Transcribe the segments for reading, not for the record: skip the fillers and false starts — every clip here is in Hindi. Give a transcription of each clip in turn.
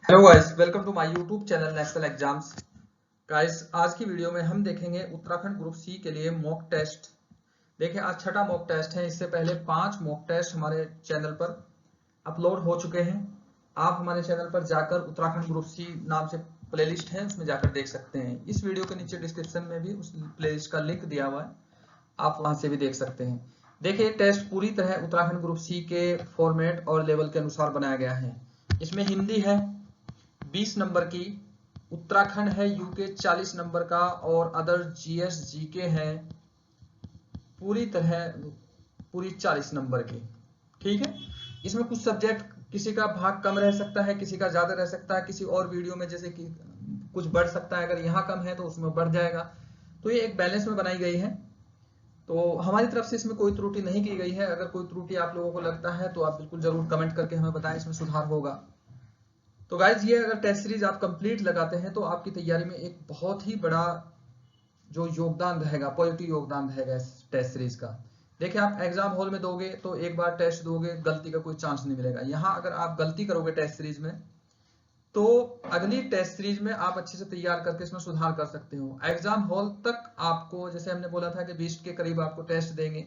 Hello guys, welcome to my YouTube channel national exams. Guys, आज की वीडियो में हम देखेंगे उत्तराखंड ग्रुप सी के लिए मॉक टेस्ट। देखिए, आज छठा मॉक टेस्ट है। इससे पहले 5 मॉक टेस्ट हमारे चैनल पर अपलोड हो चुके हैं। आप हमारे चैनल पर जाकर उत्तराखंड ग्रुप सी नाम से प्लेलिस्ट है, उसमें जाकर देख सकते हैं। इस वीडियो के नीचे डिस्क्रिप्शन में भी उस प्लेलिस्ट का लिंक दिया हुआ है, आप वहां से भी देख सकते हैं। देखिए, टेस्ट पूरी तरह उत्तराखंड ग्रुप सी के फॉर्मेट और लेवल के अनुसार बनाया गया है। इसमें हिंदी है 20 नंबर की, उत्तराखंड है यूके 40 नंबर का, और अदर जीएस जीके है पूरी 40 नंबर की। ठीक है, इसमें कुछ सब्जेक्ट किसी का भाग कम रह सकता है, किसी का ज्यादा रह सकता है, किसी और वीडियो में जैसे कि कुछ बढ़ सकता है। अगर यहाँ कम है तो उसमें बढ़ जाएगा। तो ये एक बैलेंस में बनाई गई है। तो हमारी तरफ से इसमें कोई त्रुटि नहीं की गई है। अगर कोई त्रुटि आप लोगों को लगता है तो आप बिल्कुल जरूर कमेंट करके हमें बताएं, इसमें सुधार होगा। तो गाइज, ये अगर टेस्ट सीरीज आप कंप्लीट लगाते हैं तो आपकी तैयारी में एक बहुत ही बड़ा जो योगदान रहेगा, पॉजिटिव योगदान रहेगा इस टेस्ट सीरीज का। देखिए, आप एग्जाम हॉल में दोगे तो एक बार टेस्ट दोगे, गलती का कोई चांस नहीं मिलेगा। यहाँ अगर आप गलती करोगे टेस्ट सीरीज में तो अगली टेस्ट सीरीज में आप अच्छे से तैयार करके इसमें सुधार कर सकते हो। एग्जाम हॉल तक आपको, जैसे हमने बोला था कि 20 के करीब आपको टेस्ट देंगे।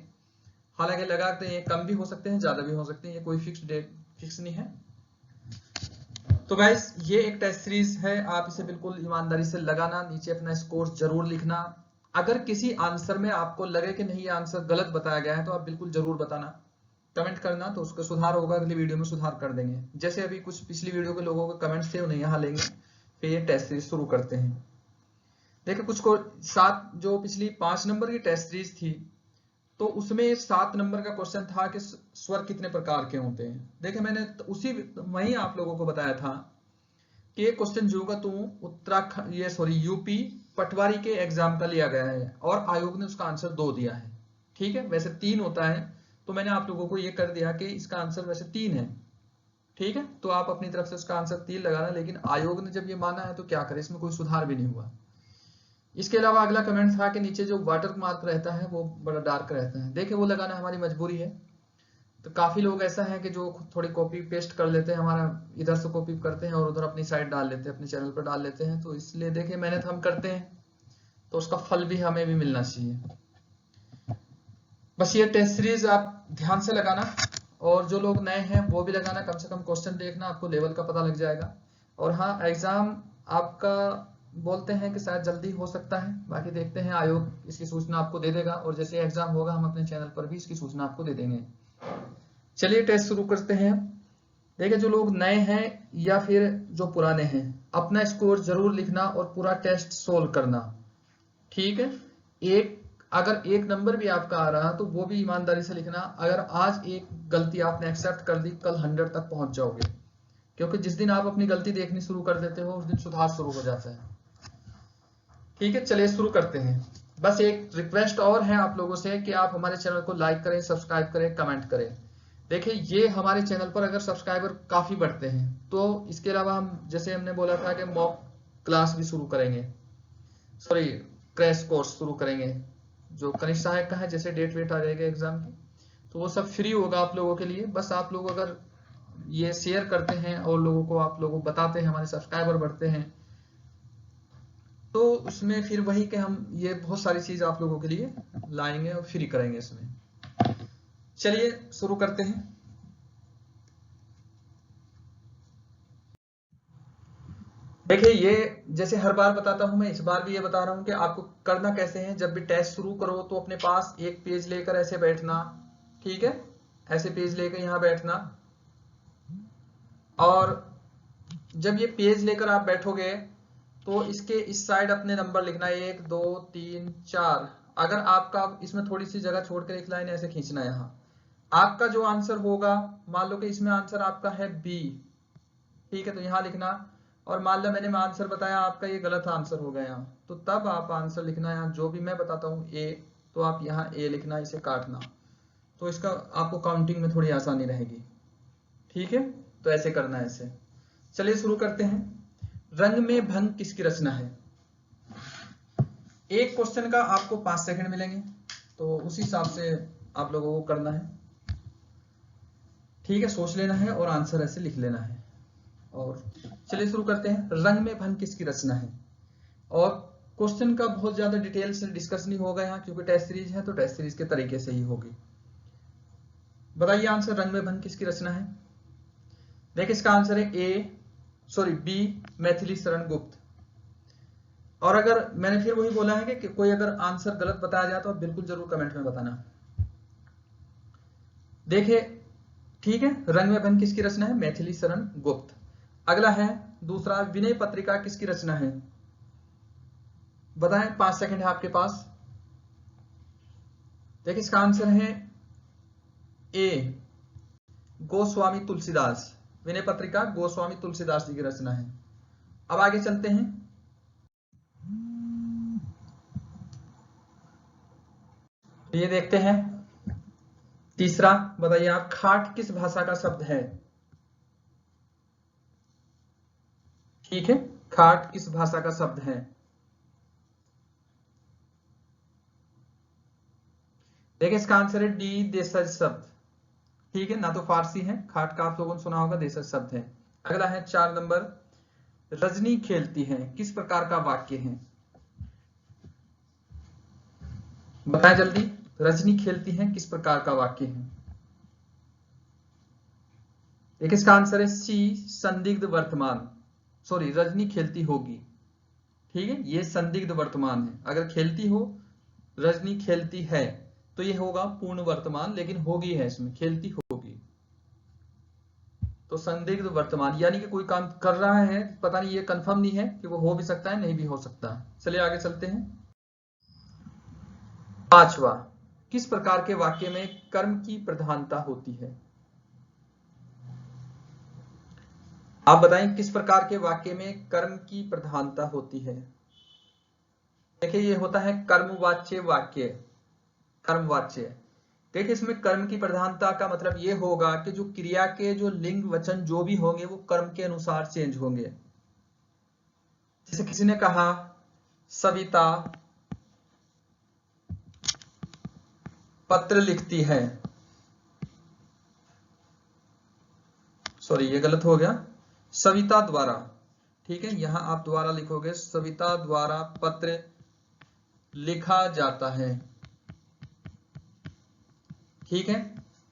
हालांकि लगाते हैं कम भी हो सकते हैं, ज्यादा भी हो सकते हैं, ये कोई फिक्स डेट फिक्स नहीं है। तो गाइस, ये एक टेस्ट सीरीज है, आप इसे बिल्कुल ईमानदारी से लगाना। नीचे अपना स्कोर जरूर लिखना। अगर किसी आंसर में आपको लगे कि नहीं, ये आंसर गलत बताया गया है, तो आप बिल्कुल जरूर बताना, कमेंट करना, तो उसका सुधार होगा। अगली वीडियो में सुधार कर देंगे। जैसे अभी कुछ पिछली वीडियो के लोगों के कमेंट्स थे, उन्हें यहाँ लेंगे, फिर ये टेस्ट सीरीज शुरू करते हैं। देखिए, कुछ को 7 जो पिछली 5 नंबर की टेस्ट सीरीज थी, तो उसमें 7 नंबर का क्वेश्चन था कि स्वर कितने प्रकार के होते हैं। देखिए, मैंने उसी वही आप लोगों को बताया था कि ये क्वेश्चन जो का तो उत्तराखंड यूपी पटवारी के एग्जाम का लिया गया है, और आयोग ने उसका आंसर 2 दिया है। ठीक है, वैसे 3 होता है, तो मैंने आप लोगों को ये कर दिया कि इसका आंसर वैसे 3 है। ठीक है, तो आप अपनी तरफ से उसका आंसर 3 लगाना, लेकिन आयोग ने जब ये माना है तो क्या करें, इसमें कोई सुधार भी नहीं हुआ। इसके अलावा अगला कमेंट था कि नीचे जो वाटर मार्क रहता है वो बड़ा डार्क रहता है। देखिए, वो लगाना हमारी मजबूरी है। तो काफी लोग ऐसा है कि जो थोड़ी कॉपी पेस्ट कर लेते हैं, हमारा इधर से कॉपी करते हैं और उधर अपनी साइड डाल लेते हैं, अपने चैनल पर डाल लेते हैं। तो इसलिए देखिए, मेहनत हम करते हैं तो उसका फल भी हमें भी मिलना चाहिए। बस ये टेस्ट सीरीज आप ध्यान से लगाना, और जो लोग नए हैं वो भी लगाना। कम से कम क्वेश्चन देखना, आपको लेवल का पता लग जाएगा। और हाँ, एग्जाम आपका बोलते हैं कि शायद जल्दी हो सकता है, बाकी देखते हैं, आयोग इसकी सूचना आपको दे देगा, और जैसे एग्जाम होगा हम अपने चैनल पर भी इसकी सूचना आपको दे देंगे। चलिए, टेस्ट शुरू करते हैं। देखिए, जो लोग नए हैं या फिर जो पुराने हैं, अपना स्कोर जरूर लिखना और पूरा टेस्ट सोल्व करना। ठीक है, अगर एक नंबर भी आपका आ रहा तो वो भी ईमानदारी से लिखना। अगर आज एक गलती आपने एक्सेप्ट कर दी, कल 100 तक पहुंच जाओगे, क्योंकि जिस दिन आप अपनी गलती देखनी शुरू कर देते हो, उस दिन सुधार शुरू हो जाता है। ठीक है, चलिए शुरू करते हैं। बस एक रिक्वेस्ट और है आप लोगों से कि आप हमारे चैनल को लाइक करें, सब्सक्राइब करें, कमेंट करें। देखिए, ये हमारे चैनल पर अगर सब्सक्राइबर काफी बढ़ते हैं तो इसके अलावा हम, जैसे हमने बोला था कि मॉक क्लास भी शुरू करेंगे, सॉरी क्रैश कोर्स शुरू करेंगे, जो कनिष्ठ सहायक का है। जैसे डेट वेट आ जाएगा एग्जाम की, तो वो सब फ्री होगा आप लोगों के लिए। बस आप लोग अगर ये शेयर करते हैं और लोगों को आप लोगों को बताते हैं, हमारे सब्सक्राइबर बढ़ते हैं, तो उसमें फिर वही कि हम ये बहुत सारी चीज आप लोगों के लिए लाएंगे और फ्री करेंगे इसमें। चलिए शुरू करते हैं। देखिए, ये जैसे हर बार बताता हूं, मैं इस बार भी ये बता रहा हूं कि आपको करना कैसे है। जब भी टेस्ट शुरू करो तो अपने पास एक पेज लेकर ऐसे बैठना। ठीक है, ऐसे पेज लेकर यहां बैठना, और जब ये पेज लेकर आप बैठोगे तो इसके इस साइड अपने नंबर लिखना, 1 2 3 4। अगर आपका इसमें थोड़ी सी जगह छोड़कर एक लाइन ऐसे खींचना है। यहाँ आपका जो आंसर होगा, मान लो कि इसमें आंसर आपका है बी। ठीक है, तो यहाँ लिखना। और मान लो मैंने आंसर बताया, आपका ये गलत आंसर हो गया यहाँ, तो तब आप आंसर लिखना यहाँ जो भी मैं बताता हूँ ए, तो आप यहाँ ए लिखना, इसे काटना। तो इसका आपको काउंटिंग में थोड़ी आसानी रहेगी। ठीक है, तो ऐसे करना है इसे। चलिए शुरू करते हैं। रंग में भंग किसकी रचना है? एक क्वेश्चन का आपको 5 सेकंड मिलेंगे, तो उसी हिसाब से आप लोगों को करना है। ठीक है, सोच लेना है और आंसर ऐसे लिख लेना है। और चलिए शुरू करते हैं। रंग में भंग किसकी रचना है? और क्वेश्चन का बहुत ज्यादा डिटेल से डिस्कस नहीं होगा यहाँ, क्योंकि टेस्ट सीरीज है तो टेस्ट सीरीज के तरीके से ही होगी। बताइए आंसर, रंग में भंग किसकी रचना है? देखिए इसका आंसर है बी मैथिली शरण गुप्त। और अगर मैंने फिर वही बोला है कि कोई अगर आंसर गलत बताया जाए तो आप बिल्कुल जरूर कमेंट में बताना। देखिए ठीक है, रंग में भंग किसकी रचना है? मैथिली शरण गुप्त। अगला है दूसरा, विनय पत्रिका किसकी रचना है? बताएं, 5 सेकंड है आपके पास। देखिए इसका आंसर है ए गोस्वामी तुलसीदास। विनय पत्रिका गोस्वामी तुलसीदास जी की रचना है। अब आगे चलते हैं। ये देखते हैं तीसरा, बताइए आप, खाट किस भाषा का शब्द है? ठीक है, खाट किस भाषा का शब्द है? देखिए इसका आंसर है डी देशज शब्द। ठीक है, ना तो फारसी है, खाट का आप लोगों ने सुना होगा, देशज शब्द है। अगला है 4 नंबर, रजनी खेलती है किस प्रकार का वाक्य है? बताएं जल्दी, रजनी खेलती है किस प्रकार का वाक्य है? देखिए इसका आंसर है सी संदिग्ध वर्तमान। रजनी खेलती होगी। ठीक है, ये संदिग्ध वर्तमान है। अगर खेलती हो, रजनी खेलती है, तो ये होगा पूर्ण वर्तमान, लेकिन होगी है इसमें, खेलती होगी। तो संदिग्ध वर्तमान यानी कि कोई काम कर रहा है, पता नहीं, ये कंफर्म नहीं है कि वो हो भी सकता है, नहीं भी हो सकता है। चलिए आगे चलते हैं। 5वां, किस प्रकार के वाक्य में कर्म की प्रधानता होती है? आप बताएं किस प्रकार के वाक्य में कर्म की प्रधानता होती है? देखिए ये होता है कर्मवाच्य वाक्य। कर्मवाच्य, देखिए इसमें कर्म की प्रधानता का मतलब ये होगा कि जो क्रिया के जो लिंग वचन जो भी होंगे वो कर्म के अनुसार चेंज होंगे। जैसे किसी ने कहा सविता पत्र लिखती है, ये गलत हो गया, सविता द्वारा। ठीक है, यहां आप द्वारा लिखोगे, सविता द्वारा पत्र लिखा जाता है। ठीक है,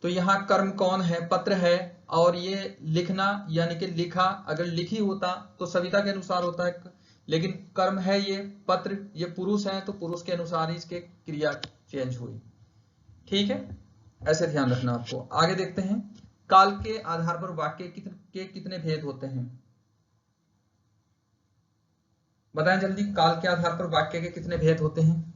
तो यहां कर्म कौन है? पत्र है। और ये लिखना यानी कि लिखा, अगर लिखी होता तो सविता के अनुसार होता है, लेकिन कर्म है ये पत्र, ये पुरुष है, तो पुरुष के अनुसार ही इसके क्रिया चेंज हुई। ठीक है, ऐसे ध्यान रखना आपको। आगे देखते हैं, काल के आधार पर वाक्य के कितने भेद होते हैं? बताएं जल्दी, काल के आधार पर वाक्य के कितने भेद होते हैं?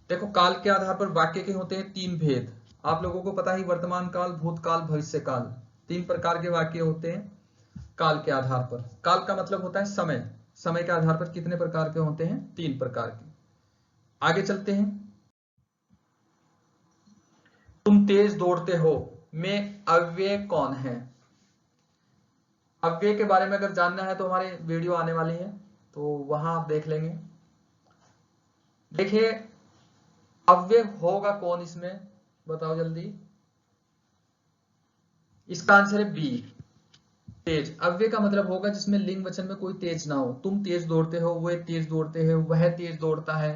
देखो काल के आधार पर वाक्य के होते हैं 3 भेद। आप लोगों को पता ही, वर्तमान काल, भूतकाल, भविष्य काल, 3 प्रकार के वाक्य होते हैं काल के आधार पर। काल का मतलब होता है समय। समय के आधार पर कितने प्रकार के होते हैं? 3 प्रकार के। आगे चलते हैं। तुम तेज दौड़ते हो में अव्यय कौन है? अव्यय के बारे में अगर जानना है तो हमारे वीडियो आने वाली है, तो वहां आप देख लेंगे। देखिए अव्यय होगा कौन इसमें, बताओ जल्दी। इसका आंसर है बी तेज। अव्यय का मतलब होगा जिसमें लिंग वचन में कोई तेज ना हो। तुम तेज दौड़ते हो, वह तेज दौड़ते हैं, वह तेज दौड़ता है,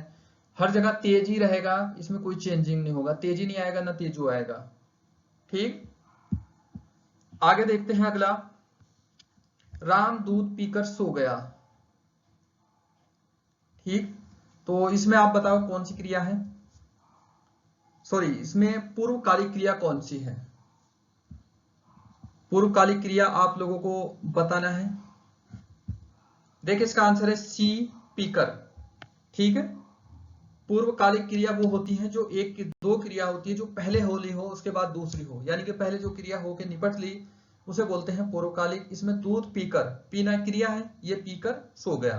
हर जगह तेज ही रहेगा, इसमें कोई चेंजिंग नहीं होगा, तेजी नहीं आएगा ना तेजू आएगा। ठीक, आगे देखते हैं अगला, राम दूध पीकर सो गया। ठीक, तो इसमें आप बताओ कौन सी क्रिया है? इसमें पूर्वकालिक क्रिया कौन सी है? पूर्वकालिक क्रिया आप लोगों को बताना है। देखिए इसका आंसर है सी पीकर। ठीक है, पूर्वकालिक क्रिया वो होती है जो एक की 2 क्रिया होती है, जो पहले हो ली हो उसके बाद दूसरी हो, यानी कि पहले जो क्रिया होके निपट ली उसे बोलते हैं पूर्वकालिक। इसमें दूध पीकर, पीना क्रिया है, ये पीकर सो गया।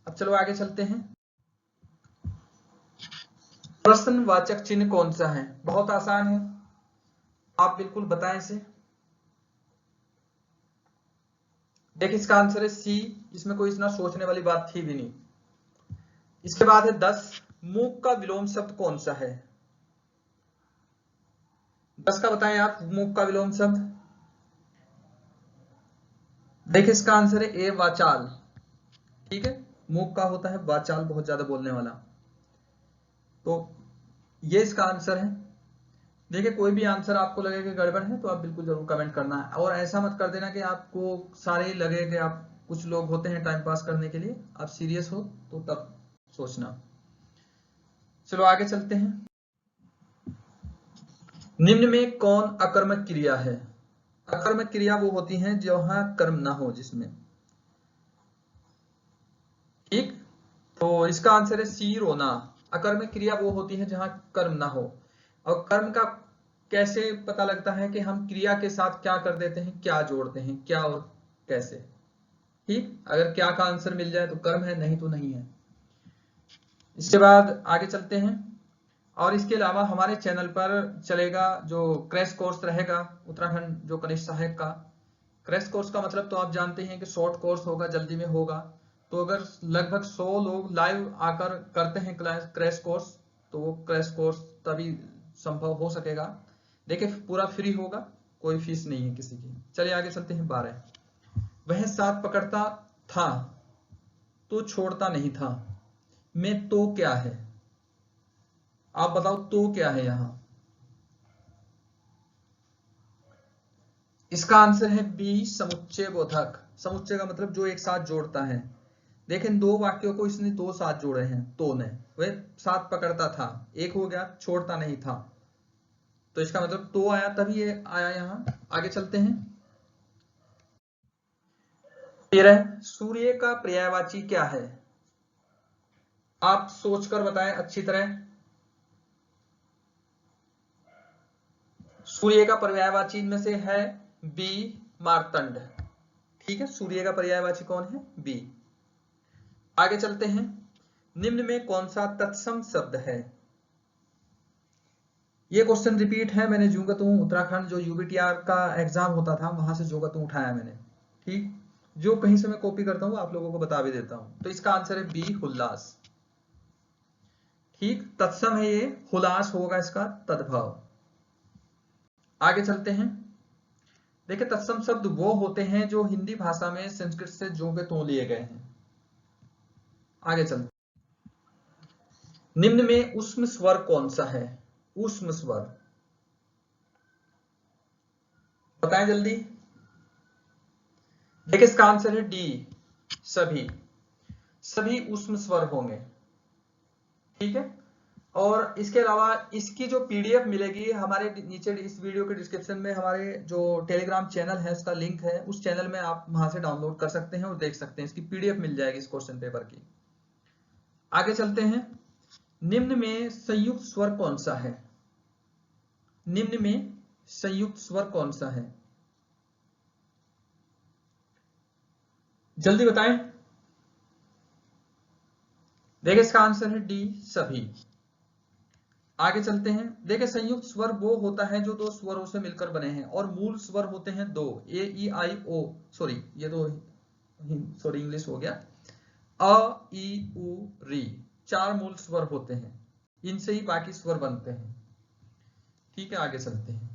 अब चलो आगे चलते हैं। प्रश्नवाचक चिन्ह कौन सा है? बहुत आसान है, आप बिल्कुल बताएं इसे। देखिए इसका आंसर है सी, इसमें कोई इतना सोचने वाली बात थी भी नहीं। इसके बाद है 10, मूक का विलोम शब्द कौन सा है? 10 का बताएं आप, मूक का विलोम शब्द। देखिए इसका आंसर है ए वाचाल। ठीक है, मूक का होता है वाचाल, बहुत ज्यादा बोलने वाला। तो ये इसका आंसर है। देखिए कोई भी आंसर आपको लगे कि गड़बड़ है तो आप बिल्कुल जरूर कमेंट करना है, और ऐसा मत कर देना कि आपको सारे ही लगे कि आप, कुछ लोग होते हैं टाइम पास करने के लिए, आप सीरियस हो तो तब सोचना। चलो आगे चलते हैं। निम्न में कौन अकर्मक क्रिया है? अकर्मक क्रिया वो होती हैं जहां कर्म ना हो जिसमें। ठीक, तो इसका आंसर है सी रोना। अकर्मक क्रिया वो होती है जहां कर्म ना हो। और कर्म का कैसे पता लगता है कि हम क्रिया के साथ क्या कर देते हैं, क्या जोड़ते हैं, क्या और कैसे। ठीक, अगर क्या का आंसर मिल जाए तो कर्म है, नहीं तो नहीं है। इसके बाद आगे चलते हैं। और इसके अलावा हमारे चैनल पर चलेगा जो क्रैश कोर्स रहेगा, उत्तराखंड जो कनिष्ठ सहायक का। क्रैश कोर्स का मतलब तो आप जानते हैं कि शॉर्ट कोर्स होगा, जल्दी में होगा। तो अगर लगभग 100 लोग लाइव आकर करते हैं क्रैश कोर्स, तो वो क्रैश कोर्स तभी संभव हो सकेगा। देखिए पूरा फ्री होगा, कोई फीस नहीं है किसी की। चलिए आगे चलते हैं। 12, वह साथ पकड़ता था तो छोड़ता नहीं था, मैं तो क्या है? आप बताओ तो क्या है यहां? इसका आंसर है बी समुच्चय बोधक। समुच्चय का मतलब जो एक साथ जोड़ता है। देखें दो वाक्यों को इसने दो साथ जोड़े हैं, तो ने। वह साथ पकड़ता था, एक हो गया, छोड़ता नहीं था, तो इसका मतलब तो आया, तभी ये आया यहां। आगे चलते हैं। 13, सूर्य का पर्यायवाची क्या है? आप सोचकर बताएं अच्छी तरह। सूर्य का पर्यायवाची में से है बी मार्तंड। ठीक है, सूर्य का पर्यायवाची कौन है? बी। आगे चलते हैं। निम्न में कौन सा तत्सम शब्द है? ये क्वेश्चन रिपीट है, मैंने जूगतू उत्तराखंड जो यूबीटीआर का एग्जाम होता था वहां से जूगतू उठाया मैंने। ठीक, जो कहीं से मैं कॉपी करता हूं आप लोगों को बता भी देता हूं। तो इसका आंसर है बी हुल्लास। ठीक, तत्सम है ये, हुलास होगा इसका तद्भव। आगे चलते हैं। देखिए तत्सम शब्द वो होते हैं जो हिंदी भाषा में संस्कृत से जो के त्यों लिए गए हैं। आगे चलते, निम्न में उष्म स्वर कौन सा है? उष्म स्वर बताएं जल्दी। देखिए इसका आंसर है डी सभी। सभी उष्म स्वर होंगे। ठीक है, और इसके अलावा इसकी जो पीडीएफ मिलेगी हमारे नीचे इस वीडियो के डिस्क्रिप्शन में, हमारे जो टेलीग्राम चैनल है उसका लिंक है, उस चैनल में आप वहां से डाउनलोड कर सकते हैं और देख सकते हैं। इसकी पीडीएफ मिल जाएगी इस क्वेश्चन पेपर की। आगे चलते हैं। निम्न में संयुक्त स्वर कौन सा है? निम्न में संयुक्त स्वर कौन सा है? जल्दी बताएं। देखिए इसका आंसर है डी सभी। आगे चलते हैं। देखिए संयुक्त स्वर वो होता है जो दो स्वरों से मिलकर बने हैं, और मूल स्वर होते हैं दो, ए ई आई ओ, सॉरी ये तो सॉरी इंग्लिश हो गया, अ ई उ री, चार मूल स्वर होते हैं, इनसे ही बाकी स्वर बनते हैं। ठीक है, आगे चलते हैं।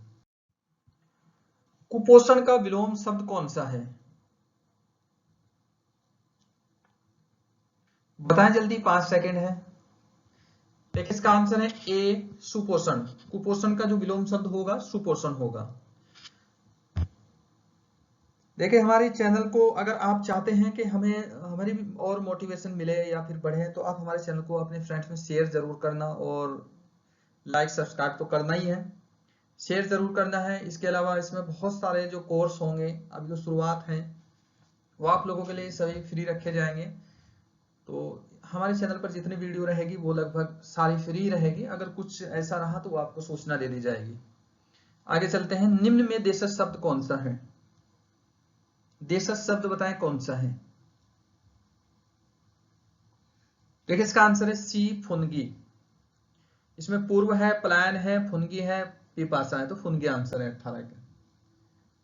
कुपोषण का विलोम शब्द कौन सा है? बताएं जल्दी, 5 सेकंड है। देखिए इसका आंसर है ए सुपोषण। कुपोषण का जो विलोम शब्द होगा सुपोषण होगा। देखिए हमारे चैनल को अगर आप चाहते हैं कि हमें हमारी और मोटिवेशन मिले या फिर बढ़े, तो आप हमारे चैनल को अपने फ्रेंड्स में शेयर जरूर करना, और लाइक सब्सक्राइब तो करना ही है, शेयर जरूर करना है। इसके अलावा इसमें बहुत सारे जो कोर्स होंगे, अभी जो शुरुआत है वो आप लोगों के लिए सभी फ्री रखे जाएंगे। तो हमारे चैनल पर जितनी वीडियो रहेगी वो लगभग सारी फ्री रहेगी, अगर कुछ ऐसा रहा तो वो आपको सूचना दे दी जाएगी। आगे चलते हैं। निम्न में देशज शब्द कौन सा है? देशज शब्द बताएं कौन सा है? देखिए इसका आंसर है सी फुनगी। इसमें पूर्व है, पलायन है, फुनगी है, पिपासा है, तो फुनगी आंसर है 18 का।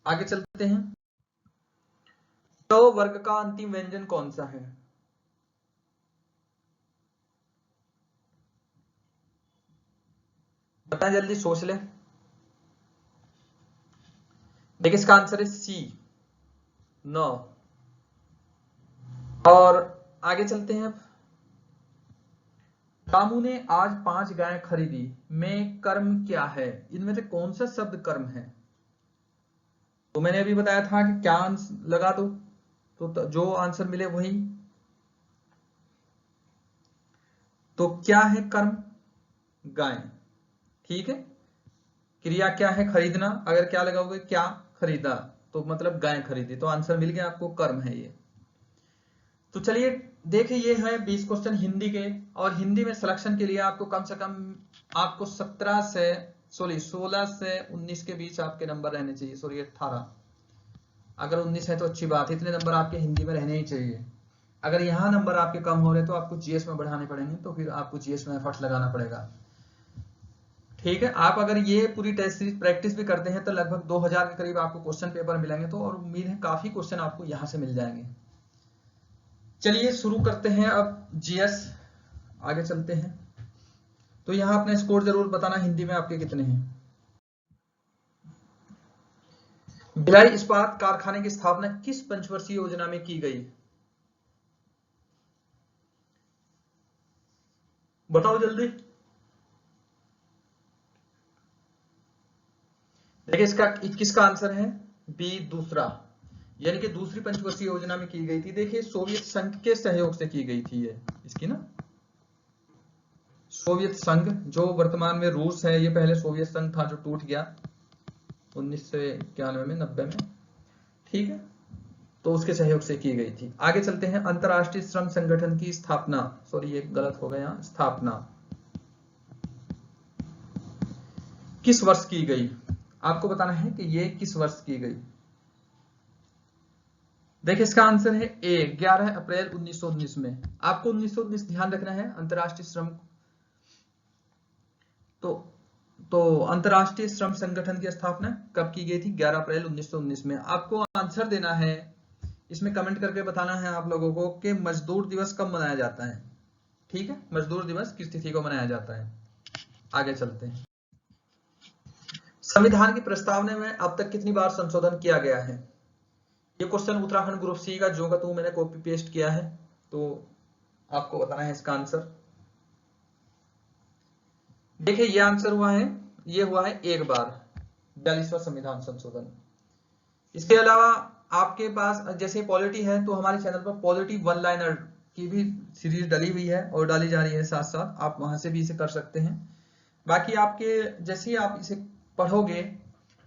आगे चलते हैं। तो वर्ग का अंतिम व्यंजन कौन सा है? बताएं जल्दी, सोच ले। देखिए इसका आंसर है सी 9। और आगे चलते हैं। रामू ने आज 5 गायें खरीदी में कर्म क्या है? इनमें से कौन सा शब्द कर्म है? तो मैंने अभी बताया था कि क्या लगा दो, तो जो आंसर मिले वही। तो क्या है कर्म? गाय। ठीक है, क्रिया क्या है? खरीदना। अगर क्या लगाओगे, क्या खरीदा, तो मतलब गाय खरीदी, तो आंसर मिल गया आपको, कर्म है ये। तो चलिए देखिए, ये है 20 क्वेश्चन हिंदी के, और हिंदी में सिलेक्शन के लिए आपको कम से कम आपको 16 से 19 के बीच आपके नंबर रहने चाहिए। सॉरी 18, अगर 19 है तो अच्छी बात है, इतने नंबर आपके हिंदी में रहने ही चाहिए। अगर यहाँ नंबर आपके कम हो रहे तो आपको जीएस में बढ़ाने पड़ेंगे, तो फिर आपको जीएस में एफर्ट्स लगाना पड़ेगा। ठीक है, आप अगर ये पूरी टेस्ट सीरीज प्रैक्टिस भी करते हैं तो लगभग 2000 के करीब आपको क्वेश्चन पेपर मिलेंगे, तो और उम्मीद है काफी क्वेश्चन आपको यहाँ से मिल जाएंगे। चलिए शुरू करते हैं अब जीएस, आगे चलते हैं। तो यहाँ अपने स्कोर जरूर बताना हिंदी में आपके कितने हैं। भिलाई इस्पात कारखाने की स्थापना किस पंचवर्षीय योजना में की गई? बताओ जल्दी। देखिए इसका किसका आंसर है? बी, दूसरा, यानी कि दूसरी पंचवर्षीय योजना में की गई थी। देखिए सोवियत संघ के सहयोग से की गई थी ये, इसकी ना, सोवियत संघ जो वर्तमान में रूस है, ये पहले सोवियत संघ था जो टूट गया 1991 में, 90 में। ठीक है, तो उसके सहयोग से की गई थी। आगे चलते हैं। अंतरराष्ट्रीय श्रम संगठन की स्थापना, सॉरी ये गलत हो गया, स्थापना किस वर्ष की गई? आपको बताना है कि ये किस वर्ष की गई। देखिए इसका आंसर है ए, 11 अप्रैल 1919 में। आपको 1919 ध्यान रखना है। अंतरराष्ट्रीय श्रम, तो अंतरराष्ट्रीय श्रम संगठन की स्थापना कब की गई थी? 11 अप्रैल 1919 में। आपको आंसर देना है, इसमें कमेंट करके बताना है आप लोगों को कि मजदूर दिवस कब मनाया जाता है। ठीक है, मजदूर दिवस किस तिथि को मनाया जाता है। आगे चलते हैं। संविधान की प्रस्तावना में अब तक कितनी बार संशोधन किया गया है? ये क्वेश्चन उत्तराखंड ग्रुप सी का जो का तू मैंने कॉपी पेस्ट किया है, तो आपको बताना है इसका आंसर। देखिए ये आंसर हुआ है, ये हुआ है एक बार, 42वां संविधान संशोधन। इसके अलावा आपके पास जैसे पॉलिटी है, तो हमारे चैनल पर पॉलिटी वन लाइनर की भी सीरीज डली हुई है और डाली जा रही है साथ साथ, आप वहां से भी इसे कर सकते हैं। बाकी आपके जैसे ही आप इसे पढ़ोगे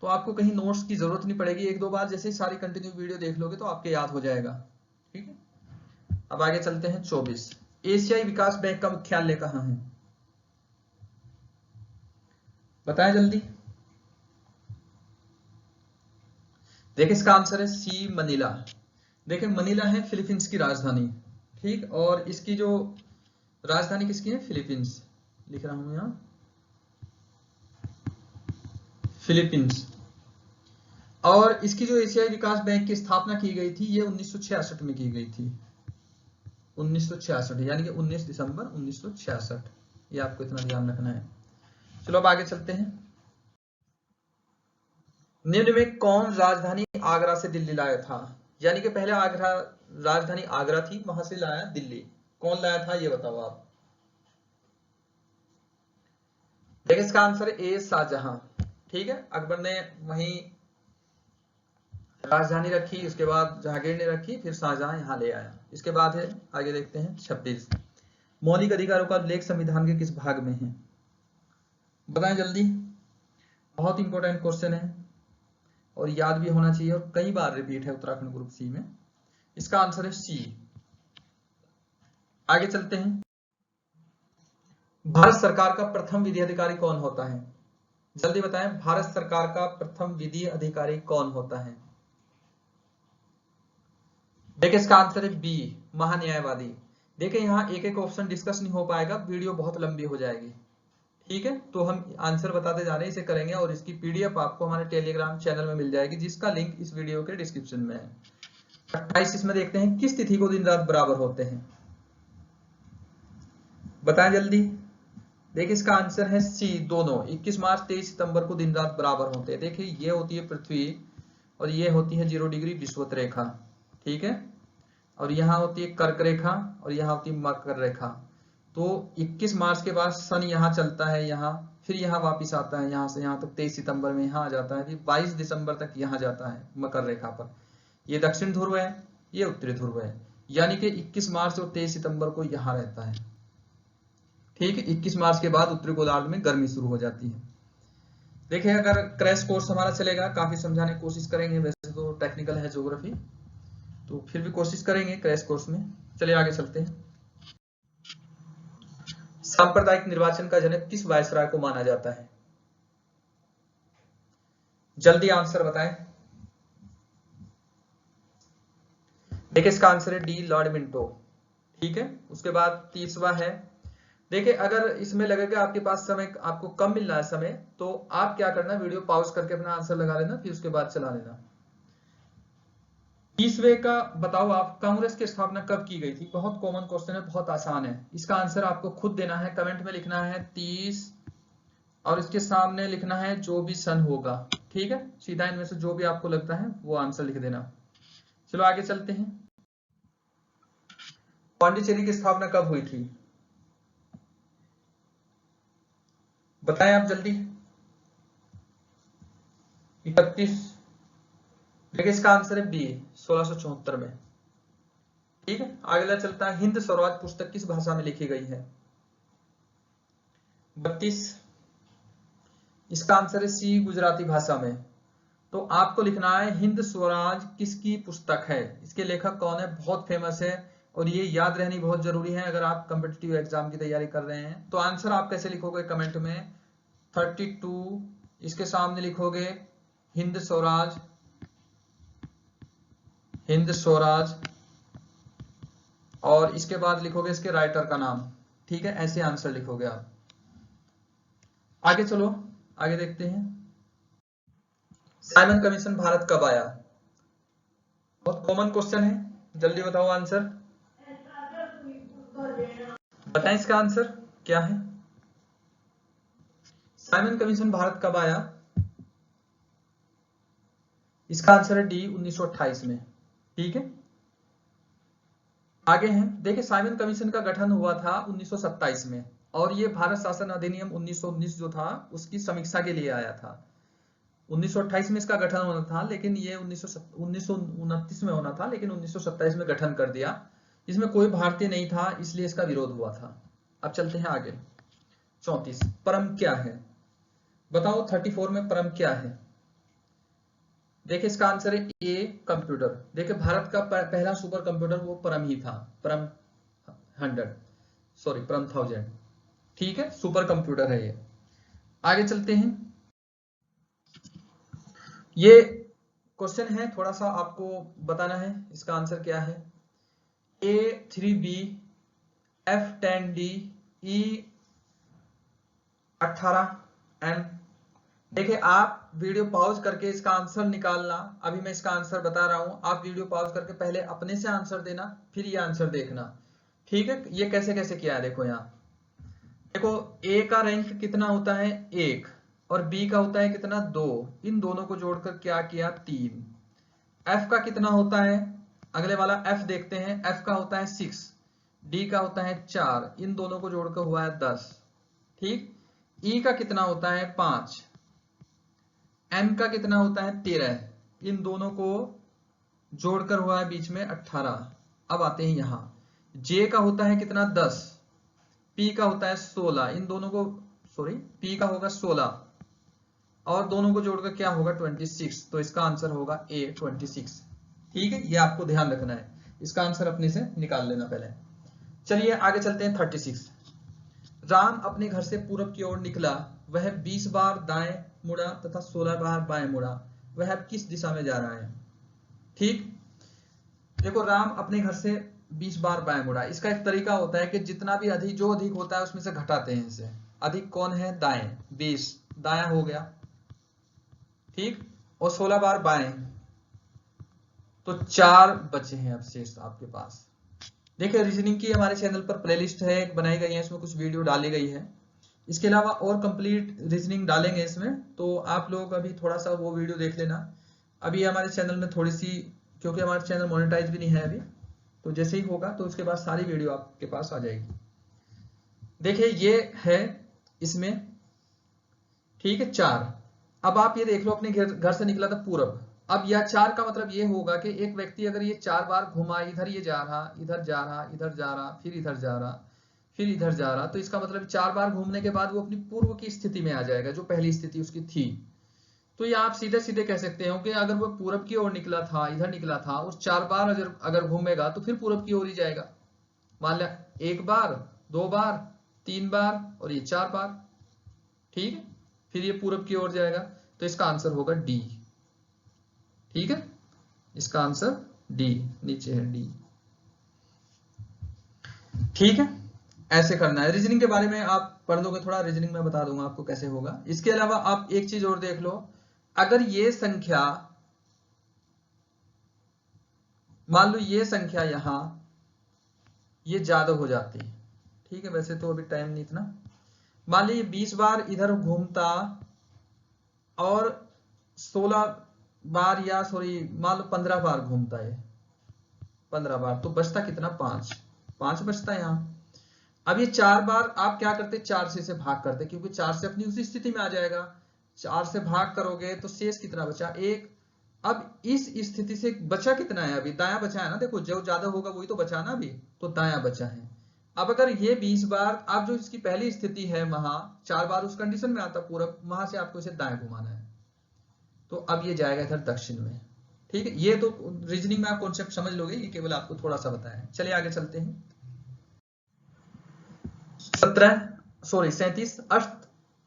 तो आपको कहीं नोट्स की जरूरत नहीं पड़ेगी, एक दो बार जैसे सारी कंटिन्यू वीडियो देख लोगे तो आपके याद हो जाएगा। ठीक है, अब आगे चलते हैं। 24, एशियाई विकास बैंक का मुख्यालय कहाँ है? बताएं जल्दी। देखिए इसका आंसर है सी, मनीला। देखिए मनीला है फिलीपींस की राजधानी। ठीक, और इसकी जो राजधानी किसकी है? फिलीपींस, लिख रहा हूं यहां, फिलीपींस। और इसकी जो एशियाई विकास बैंक की स्थापना की गई थी, ये 1966 में की गई थी। 1966, यानी कि 19 दिसंबर 1966। ये आपको इतना ध्यान रखना है। चलो अब आगे चलते हैं। निम्न में कौन राजधानी आगरा से दिल्ली लाया था? यानी कि पहले आगरा, राजधानी आगरा थी, वहां से लाया दिल्ली। कौन लाया था ये बताओ आप। देखिए इसका आंसर है ए, शाहजहां। ठीक है, अकबर ने वहीं राजधानी रखी, उसके बाद जहांगीर ने रखी, फिर शाहजहां यहां ले आया। इसके बाद है, आगे देखते हैं 26, मौलिक अधिकारों का उल्लेख संविधान के किस भाग में है? बताएं जल्दी, बहुत इंपॉर्टेंट क्वेश्चन है और याद भी होना चाहिए और कई बार रिपीट है उत्तराखंड ग्रुप सी में। इसका आंसर है सी। आगे चलते हैं। भारत सरकार का प्रथम विधि अधिकारी कौन होता है? जल्दी बताएं, भारत सरकार का प्रथम विधि अधिकारी कौन होता है? देखिए इसका आंसर है बी, महान्यायवादी। देखिए यहाँ एक एक ऑप्शन डिस्कस नहीं हो पाएगा, वीडियो बहुत लंबी हो जाएगी। ठीक है, तो हम आंसर बताते जा रहे हैं, इसे करेंगे, और इसकी पीडीएफ आपको हमारे टेलीग्राम चैनल में मिल जाएगी, जिसका लिंक इस वीडियो के डिस्क्रिप्शन में है। 28 इसमें देखते हैं, किस तिथि को दिन रात बराबर होते हैं? बताएं जल्दी। देखिए इसका आंसर है सी, दोनों। 21 मार्च 23 सितंबर को दिन रात बराबर होते हैं। देखिए ये होती है पृथ्वी और ये होती है 0 डिग्री विषुवत रेखा। ठीक है, और यहाँ होती है कर्क रेखा और यहाँ होती है मकर रेखा। तो 21 मार्च के बाद सन यहाँ चलता है, यहाँ फिर यहाँ वापिस आता है, यहाँ से यहाँ तक 23 सितंबर में यहाँ आ जाता है, फिर 22 दिसंबर तक यहाँ जाता है मकर रेखा पर। ये दक्षिण ध्रुव है, ये उत्तरी ध्रुव है, यानी कि 21 मार्च और 23 सितंबर को यहाँ रहता है। ठीक है, 21 मार्च के बाद उत्तरी गोलार्ध में गर्मी शुरू हो जाती है। देखिए, अगर क्रैश कोर्स हमारा चलेगा, काफी समझाने की कोशिश करेंगे, वैसे तो टेक्निकल है ज्योग्राफी, तो फिर भी कोशिश करेंगे क्रैश कोर्स में। चलिए आगे चलते हैं। सांप्रदायिक निर्वाचन का जनक किस वायसराय को माना जाता है? जल्दी आंसर बताएं। देखिए, इसका आंसर है डी, लॉर्ड मिंटो। ठीक है, उसके बाद तीसरा है, देखिए अगर इसमें लगेगा आपके पास समय, आपको कम मिल रहा है समय, तो आप क्या करना, वीडियो पॉज करके अपना आंसर लगा लेना, फिर उसके बाद चला लेना। 30वें का बताओ आप, कांग्रेस की स्थापना कब की गई थी? बहुत कॉमन क्वेश्चन है, बहुत आसान है। इसका आंसर आपको खुद देना है, कमेंट में लिखना है 30 और इसके सामने लिखना है जो भी सन होगा। ठीक है, सीधा इनमें से जो भी आपको लगता है वो आंसर लिख देना। चलो आगे चलते हैं। पांडिचेरी की स्थापना कब हुई थी? बताएं आप जल्दी। 31। देखिए, इसका आंसर है बी, 1674 में। ठीक है, अगला चलता है, हिंद स्वराज पुस्तक किस भाषा में लिखी गई है? 32। इसका आंसर है सी, गुजराती भाषा में। तो आपको लिखना है हिंद स्वराज किसकी पुस्तक है, इसके लेखक कौन है, बहुत फेमस है, और ये याद रहनी बहुत जरूरी है अगर आप कॉम्पिटिटिव एग्जाम की तैयारी कर रहे हैं। तो आंसर आप कैसे लिखोगे कमेंट में? 32, इसके सामने लिखोगे हिंद स्वराज, हिंद स्वराज, और इसके बाद लिखोगे इसके राइटर का नाम। ठीक है, ऐसे आंसर लिखोगे आप। आगे चलो, आगे देखते हैं। साइमन कमीशन भारत कब आया? बहुत कॉमन क्वेश्चन है, जल्दी बताओ आंसर। बताएं इसका आंसर क्या है? साइमन कमीशन भारत कब आया? इसका आंसर है डी, 1928 में। ठीक है, आगे हैं। देखिए, साइमन कमीशन का गठन हुआ था 1927 में, और ये भारत शासन अधिनियम 1919 जो था उसकी समीक्षा के लिए आया था। 1928 में इसका गठन होना था, लेकिन ये 1929 में होना था, लेकिन 1927 में गठन कर दिया। इसमें कोई भारतीय नहीं था, इसलिए इसका विरोध हुआ था। अब चलते हैं आगे। 34, परम क्या है? बताओ 34 में परम क्या है? देखिए, इसका आंसर है ए, कंप्यूटर। देखिए, भारत का पहला सुपर कंप्यूटर वो परम ही था, परम 100, सॉरी परम 1000। ठीक है, सुपर कंप्यूटर है ये। आगे चलते हैं। ये क्वेश्चन है, थोड़ा सा आपको बताना है इसका आंसर क्या है। A3B, F10D, E18M। देखिए, आप वीडियो पॉज करके इसका आंसर निकालना। अभी मैं इसका आंसर बता रहा हूं, आप वीडियो पॉज करके पहले अपने से आंसर देना, फिर ये आंसर देखना। ठीक है, ये कैसे कैसे किया है देखो। यहाँ देखो, ए का रैंक कितना होता है 1, और बी का होता है कितना 2, इन दोनों को जोड़कर क्या किया 3। एफ का कितना होता है, अगले वाला एफ देखते हैं, एफ का होता है 6, डी का होता है 4, इन दोनों को जोड़कर हुआ है 10। ठीक, ई का कितना होता है 5, एम का कितना होता है 13, इन दोनों को जोड़कर हुआ है बीच में 18। अब आते हैं यहां, जे का होता है कितना 10, पी का होता है 16, इन दोनों को, सॉरी पी का होगा 16 और दोनों को जोड़कर क्या होगा 26। तो इसका आंसर होगा ए, 26। ठीक है, ये आपको ध्यान रखना है, इसका आंसर अपने से निकाल लेना पहले। चलिए आगे चलते हैं। 36, राम अपने घर से पूरब की ओर निकला, वह 20 बार दाएं मुड़ा तथा 16 बार बाएं मुड़ा, वह अब किस दिशा में जा रहा है? ठीक, देखो, राम अपने घर से 20 बार बाएं मुड़ा। इसका एक तरीका होता है कि जितना भी अधिक, जो अधिक होता है उसमें से घटाते हैं इसे। अधिक कौन है, दाएं, 20 दाया हो गया। ठीक, और 16 बार बाएं, तो 4 बचे हैं अब शेष आपके पास। देखिए, रीजनिंग की हमारे चैनल पर प्लेलिस्ट है, एक बनाई गई है, इसमें कुछ वीडियो डाली गई है। इसके अलावा और कंप्लीट रीजनिंग डालेंगे इसमें, तो आप लोग अभी थोड़ा सा वो वीडियो देख लेना। अभी हमारे चैनल में थोड़ी सी, क्योंकि हमारा चैनल मोनेटाइज भी नहीं है अभी, तो जैसे ही होगा तो उसके बाद सारी वीडियो आपके पास आ जाएगी। देखिए ये है इसमें, ठीक है 4। अब आप ये देख लो, अपने घर से निकला था पूरब। अब यह 4 का मतलब ये होगा कि एक व्यक्ति अगर ये 4 बार घुमा, इधर ये जा रहा, इधर जा रहा, इधर जा रहा, फिर इधर जा रहा, फिर इधर जा रहा, तो इसका मतलब 4 बार घूमने के बाद वो अपनी पूर्व की स्थिति में आ जाएगा, जो पहली स्थिति उसकी थी। तो ये आप सीधे सीधे कह सकते हो कि अगर वो पूरब की ओर निकला था, इधर निकला था, उस 4 बार अगर घूमेगा तो फिर पूरब की ओर ही जाएगा। मान लिया 1 बार, 2 बार, 3 बार और ये 4 बार, ठीक है, फिर ये पूरब की ओर जाएगा। तो इसका आंसर होगा डी। ठीक है, इसका आंसर डी, नीचे है डी। ठीक है, ऐसे करना है। रीजनिंग के बारे में आप पढ़ लोगे थोड़ा, रीजनिंग में बता दूंगा आपको कैसे होगा। इसके अलावा आप एक चीज और देख लो, अगर ये संख्या, मान लो ये संख्या यहां ये ज्यादा हो जाती है, ठीक है, वैसे तो अभी टाइम नहीं इतना, मान लीजिए 20 बार इधर घूमता और 16 बार, या सॉरी मान लो 15 बार घूमता है, 15 बार, तो बचता कितना, 5 बचता है यहाँ। अब ये 4 बार आप क्या करते, 4 से इसे भाग करते, क्योंकि 4 से अपनी उसी स्थिति में आ जाएगा। 4 से भाग करोगे तो शेष कितना बचा, 1। अब इस स्थिति से बचा कितना है, अभी दायां बचा है ना, देखो जो ज्यादा होगा वही तो बचा ना अभी, तो दायां बचा है। अब अगर ये 20 बार, आप जो इसकी पहली स्थिति है वहां 4 बार उस कंडीशन में आता पूरा, वहां से आपको इसे दाएं घुमाना है, तो अब ये जाएगा इधर दक्षिण में। ठीक है, ये तो रीजनिंग में आप कॉन्सेप्ट समझ लोगे, ये केवल आपको थोड़ा सा बताया है। चलिए आगे चलते हैं। 37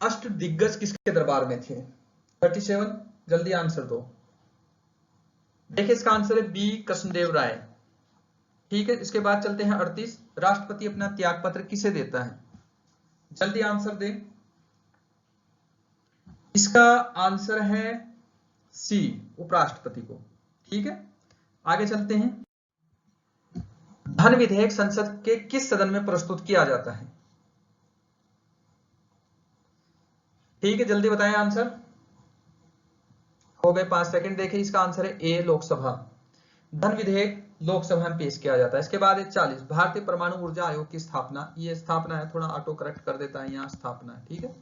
अष्ट दिग्गज किसके दरबार में थे। 37 जल्दी आंसर दो। देखिए इसका आंसर है बी, कृष्णदेव राय। ठीक है, इसके बाद चलते हैं 38, राष्ट्रपति अपना त्याग पत्र किसे देता है। जल्दी आंसर दे। इसका आंसर है सी, उपराष्ट्रपति को। ठीक है, आगे चलते हैं। धन विधेयक संसद के किस सदन में प्रस्तुत किया जाता है। ठीक है, जल्दी बताएं आंसर, हो गए 5 सेकंड। देखिए इसका आंसर है ए, लोकसभा। धन विधेयक लोकसभा में पेश किया जाता है। इसके बाद 40, भारतीय परमाणु ऊर्जा आयोग की स्थापना, ये स्थापना है, थोड़ा ऑटो करेक्ट कर देता है, यहाँ स्थापना है। ठीक है,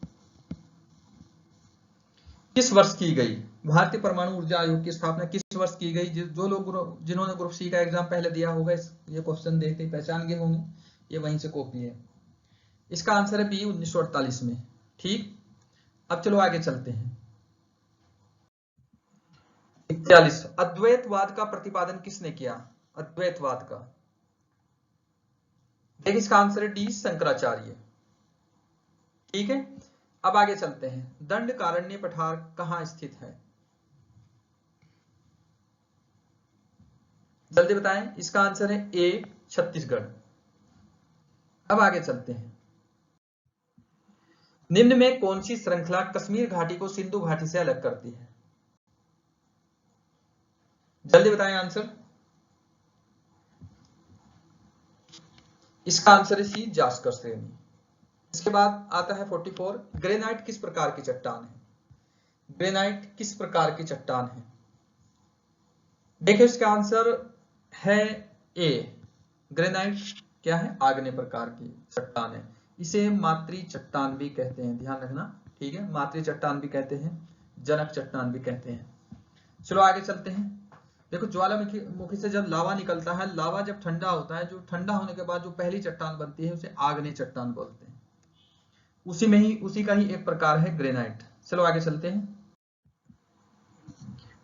किस वर्ष की गई। भारतीय परमाणु ऊर्जा आयोग की स्थापना किस वर्ष की गई। जो लोग जिन्होंने ग्रुप सी का एग्जाम पहले दिया होगा, ये क्वेश्चन देखते ही पहचान गए होंगे, ये वहीं से कॉपी है। इसका आंसर है बी, 1948 में। ठीक, अब चलो आगे चलते हैं। 41, अद्वैतवाद का प्रतिपादन किसने किया। अद्वैतवाद का, देखिए इसका आंसर है डी, शंकराचार्य। ठीक है, अब आगे चलते हैं। दंडकारण्य पठार कहां स्थित है। जल्दी बताएं, इसका आंसर है ए, छत्तीसगढ़। अब आगे चलते हैं। निम्न में कौन सी श्रृंखला कश्मीर घाटी को सिंधु घाटी से अलग करती है। जल्दी बताएं आंसर। इसका आंसर है सी, जास्कर श्रेणी। इसके बाद आता है 44, ग्रेनाइट किस प्रकार की चट्टान है। ग्रेनाइट किस प्रकार की चट्टान है। देखिए इसका आंसर है ए, ग्रेनाइट क्या है, आग्नेय प्रकार की चट्टान है। इसे मातृ चट्टान भी कहते हैं, ध्यान रखना। ठीक है, मातृ चट्टान भी कहते हैं, जनक चट्टान भी कहते हैं। चलो आगे चलते हैं। देखो ज्वालामुखी से जब लावा निकलता है, लावा जब ठंडा होता है, जो ठंडा होने के बाद जो पहली चट्टान बनती है उसे आग्नेय चट्टान बोलते हैं। उसी का ही एक प्रकार है ग्रेनाइट। चलो आगे चलते हैं।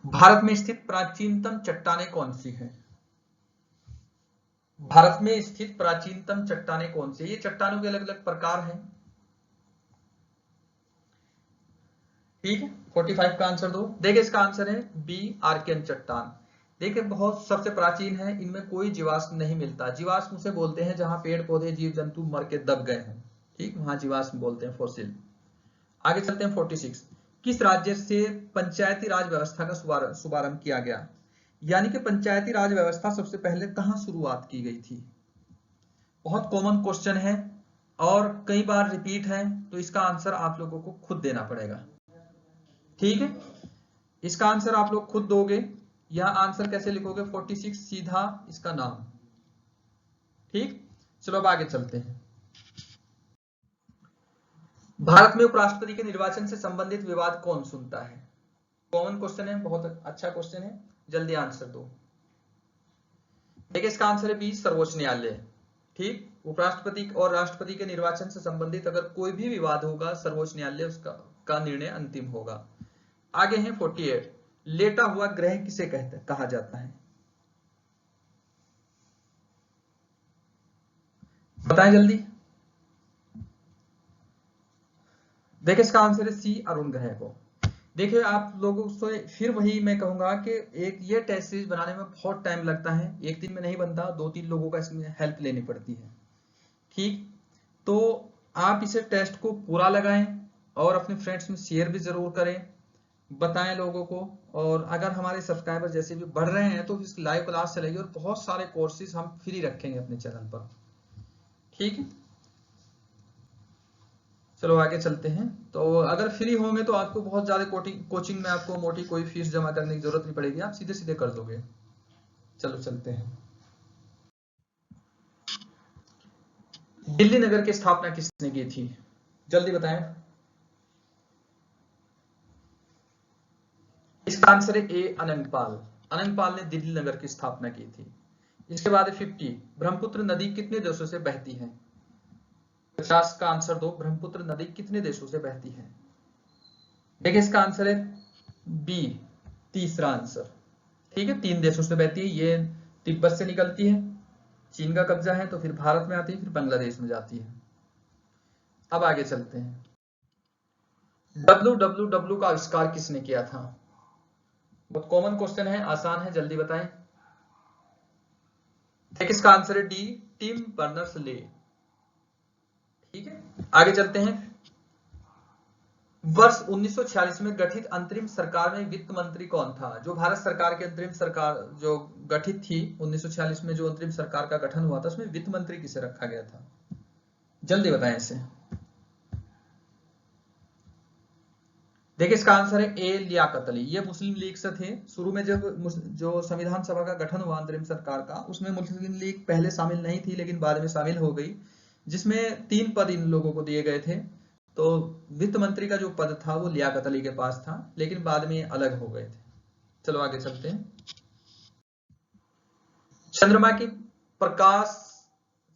भारत में स्थित प्राचीनतम चट्टानें कौन सी है। भारत में स्थित प्राचीनतम चट्टानें कौन सी है। ये चट्टानों के अलग अलग प्रकार हैं। ठीक है, 45 का आंसर दो। देखिए इसका आंसर है बी, आर्कियन चट्टान। देखिए बहुत सबसे प्राचीन है, इनमें कोई जीवाश्म नहीं मिलता। जीवाश्म उसे बोलते हैं जहां पेड़ पौधे जीव जंतु मर के दब गए हों, ठीक, वहां जीवाश्म बोलते हैं, फॉसिल। आगे चलते हैं 46, किस राज्य से पंचायती राज व्यवस्था का शुभारंभ किया गया। यानी कि पंचायती राज व्यवस्था सबसे पहले कहां शुरुआत की गई थी। बहुत कॉमन क्वेश्चन है और कई बार रिपीट है, तो इसका आंसर आप लोगों को खुद देना पड़ेगा। ठीक है, इसका आंसर आप लोग खुद दोगे। यह आंसर कैसे लिखोगे, 46 सीधा इसका नाम, ठीक, चलो अब आगे चलते हैं। भारत में उपराष्ट्रपति के निर्वाचन से संबंधित विवाद कौन सुनता है? कॉमन क्वेश्चन है, बहुत अच्छा क्वेश्चन है, जल्दी आंसर दो। देखिए इसका आंसर है बी, सर्वोच्च न्यायालय। ठीक, उपराष्ट्रपति और राष्ट्रपति के निर्वाचन से संबंधित अगर कोई भी विवाद होगा, सर्वोच्च न्यायालय उसका निर्णय अंतिम होगा। आगे है 48, लेटा हुआ ग्रह किसे कहा जाता है? बताएं जल्दी। देखिए इसका आंसर है सी, अरुण ग्रह को। देखिए आप लोगों से फिर वही मैं कहूंगा कि एक ये टेस्ट सीरीज बनाने में बहुत टाइम लगता है, एक दिन में नहीं बनता, 2-3 लोगों का इसमें हेल्प लेनी पड़ती है। ठीक, तो आप इसे टेस्ट को पूरा लगाएं और अपने फ्रेंड्स में शेयर भी जरूर करें, बताएं लोगों को। और अगर हमारे सब्सक्राइबर जैसे भी बढ़ रहे हैं तो इस लाइव क्लास चलेगी और बहुत सारे कोर्सेज हम फ्री रखेंगे अपने चैनल पर। ठीक है, चलो आगे चलते हैं। तो अगर फ्री होंगे तो आपको बहुत ज्यादा कोचिंग में आपको मोटी कोई फीस जमा करने की जरूरत नहीं पड़ेगी, आप सीधे सीधे कर दोगे। चलो चलते हैं। दिल्ली नगर की स्थापना किसने की थी? जल्दी बताएं। इसका आंसर है ए, अनंगपाल। अनंगपाल ने दिल्ली नगर की स्थापना की थी। इसके बाद 50, ब्रह्मपुत्र नदी कितने देशों से बहती है? 50 का आंसर दो, ब्रह्मपुत्र नदी कितने देशों से बहती है? देखिए इसका आंसर है बी, तीसरा आंसर। ठीक है, 3 देशों से बहती है। ये तिब्बत से निकलती है, चीन का कब्जा है, तो फिर भारत में आती है, फिर बांग्लादेश में जाती है। अब आगे चलते हैं। www का आविष्कार किसने किया था? बहुत कॉमन क्वेश्चन है, आसान है, जल्दी बताएं। देखिए इसका आंसर है डी, टिम बर्नर्स-ले। ठीक है, आगे चलते हैं। वर्ष 1946 में गठित अंतरिम सरकार में वित्त मंत्री कौन था? जो भारत सरकार की अंतरिम सरकार जो गठित थी 1946 में, जो अंतरिम सरकार का गठन हुआ था, उसमें वित्त मंत्री किसे रखा गया था? जल्दी बताएं इसे। देखिए इसका आंसर है ए, लियाकत अली। ये मुस्लिम लीग से थे। शुरू में जब जो संविधान सभा का गठन हुआ अंतरिम सरकार का, उसमें मुस्लिम लीग पहले शामिल नहीं थी, लेकिन बाद में शामिल हो गई, जिसमें 3 पद इन लोगों को दिए गए थे। तो वित्त मंत्री का जो पद था वो लियाकत अली के पास था, लेकिन बाद में अलग हो गए थे। चलो आगे चलते हैं। चंद्रमा की प्रकाश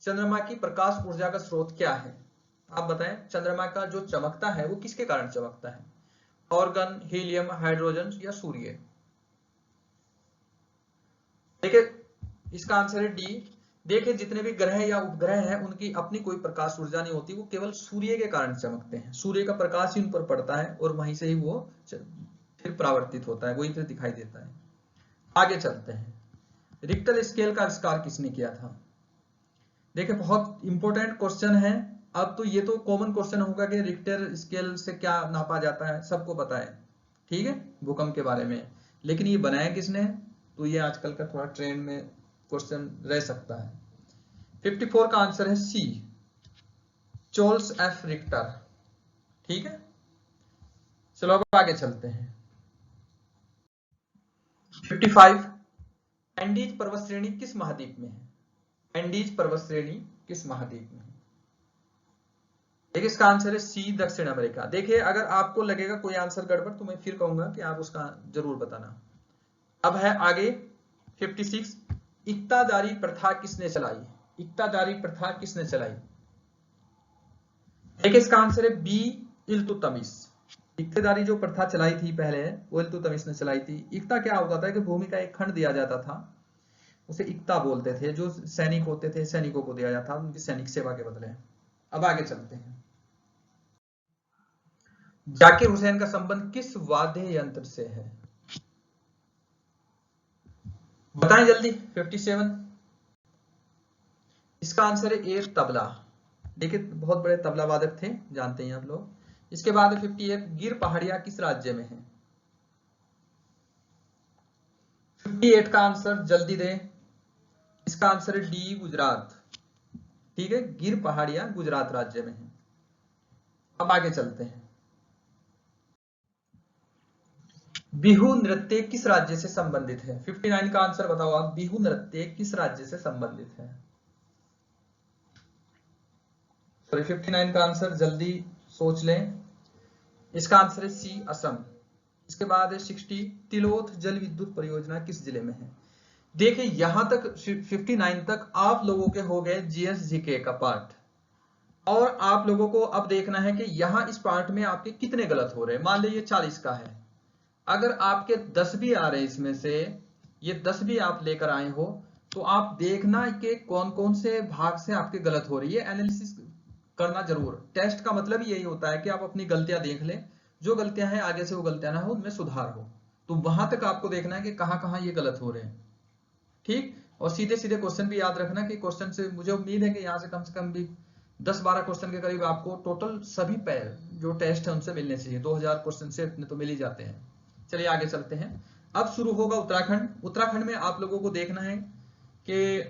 चंद्रमा की प्रकाश ऊर्जा का स्रोत क्या है? आप बताएं। चंद्रमा का जो चमकता है वो किसके कारण चमकता है? ऑर्गन, हीलियम, हाइड्रोजन या सूर्य? देखिए इसका आंसर है डी। देखिए जितने भी ग्रह या उपग्रह हैं उनकी अपनी कोई प्रकाश ऊर्जा नहीं होती, वो केवल सूर्य के कारण चमकते हैं। सूर्य का प्रकाश ही उन पर पड़ता है और वहीं से ही वो फिर परावर्तित होता है, वहीं फिर दिखाई देता है। आगे चलते हैं। रिक्टर स्केल का आविष्कार किसने किया था? देखिए बहुत इंपॉर्टेंट क्वेश्चन है। अब तो ये तो कॉमन क्वेश्चन होगा कि रिक्टर स्केल से क्या नापा जाता है, सबको पता है, ठीक है, भूकंप के बारे में, लेकिन ये बनाया किसने? तो ये आजकल का थोड़ा ट्रेंड में क्वेश्चन रह सकता है। 54 का आंसर है सी, चार्ल्स एफ रिक्टर। ठीक है, चलो अब आगे चलते हैं। 55, एंडीज पर्वत श्रेणी किस महाद्वीप में है? एंडीज पर्वत श्रेणी किस महाद्वीप में है? देखिए इसका आंसर है सी, दक्षिण अमेरिका। देखिए अगर आपको लगेगा कोई आंसर गड़बड़ तो मैं फिर कहूंगा कि आप उसका जरूर बताना। अब है आगे 56, इक्तादारी प्रथा किसने चलाई? इक्तादारी प्रथा किसने चलाई? देखिए इसका आंसर है बी, इल्तुतमिश। इक्तादारी जो प्रथा चलाई थी पहले, वो इल्तुतमिश ने चलाई थी। इक्ता क्या होता था कि भूमि का एक खंड दिया जाता था, उसे इक्ता बोलते थे, जो सैनिक होते थे सैनिकों को दिया जाता था उनकी सैनिक सेवा के बदले। अब आगे चलते हैं। जाकिर हुसैन का संबंध किस वाद्य यंत्र से है? बताएं जल्दी। 57, इसका आंसर है ए, तबला। देखिए बहुत बड़े तबला वादक थे, जानते हैं आप लोग। इसके बाद 58, गिर पहाड़ियां किस राज्य में है? 58 का आंसर जल्दी दें। इसका आंसर है डी, गुजरात। ठीक है, गिर पहाड़ियां गुजरात राज्य में है। अब आगे चलते हैं। बिहू नृत्य किस राज्य से संबंधित है? 59 का आंसर बताओ आप, बिहू नृत्य किस राज्य से संबंधित है? सॉरी 59 का आंसर जल्दी सोच लें। इसका आंसर है सी, असम। इसके बाद है 60, तिलोथ जल विद्युत परियोजना किस जिले में है? देखिए यहां तक 59 तक आप लोगों के हो गए जीएस जीके का पार्ट, और आप लोगों को अब देखना है कि यहां इस पार्ट में आपके कितने गलत हो रहे हैं। मान लीजिए 40 का है, अगर आपके 10 भी आ रहे हैं इसमें से, ये 10 भी आप लेकर आए हो, तो आप देखना कि कौन कौन से भाग से आपके गलत हो रही है, एनालिसिस करना जरूर। टेस्ट का मतलब यही होता है कि आप अपनी गलतियां देख लें, जो गलतियां हैं आगे से वो गलतियां ना हो, उनमें सुधार हो। तो वहां तक आपको देखना है कि कहां कहां ये गलत हो रहे हैं, ठीक। और सीधे सीधे क्वेश्चन भी याद रखना कि क्वेश्चन से मुझे उम्मीद है कि यहाँ से कम भी 10-12 क्वेश्चन के करीब आपको टोटल सभी पैर जो टेस्ट है उनसे मिलने चाहिए। 2000 क्वेश्चन से इतने तो मिल ही जाते हैं। चलिए आगे चलते हैं। अब शुरू होगा उत्तराखंड। उत्तराखंड में आप लोगों को देखना है कि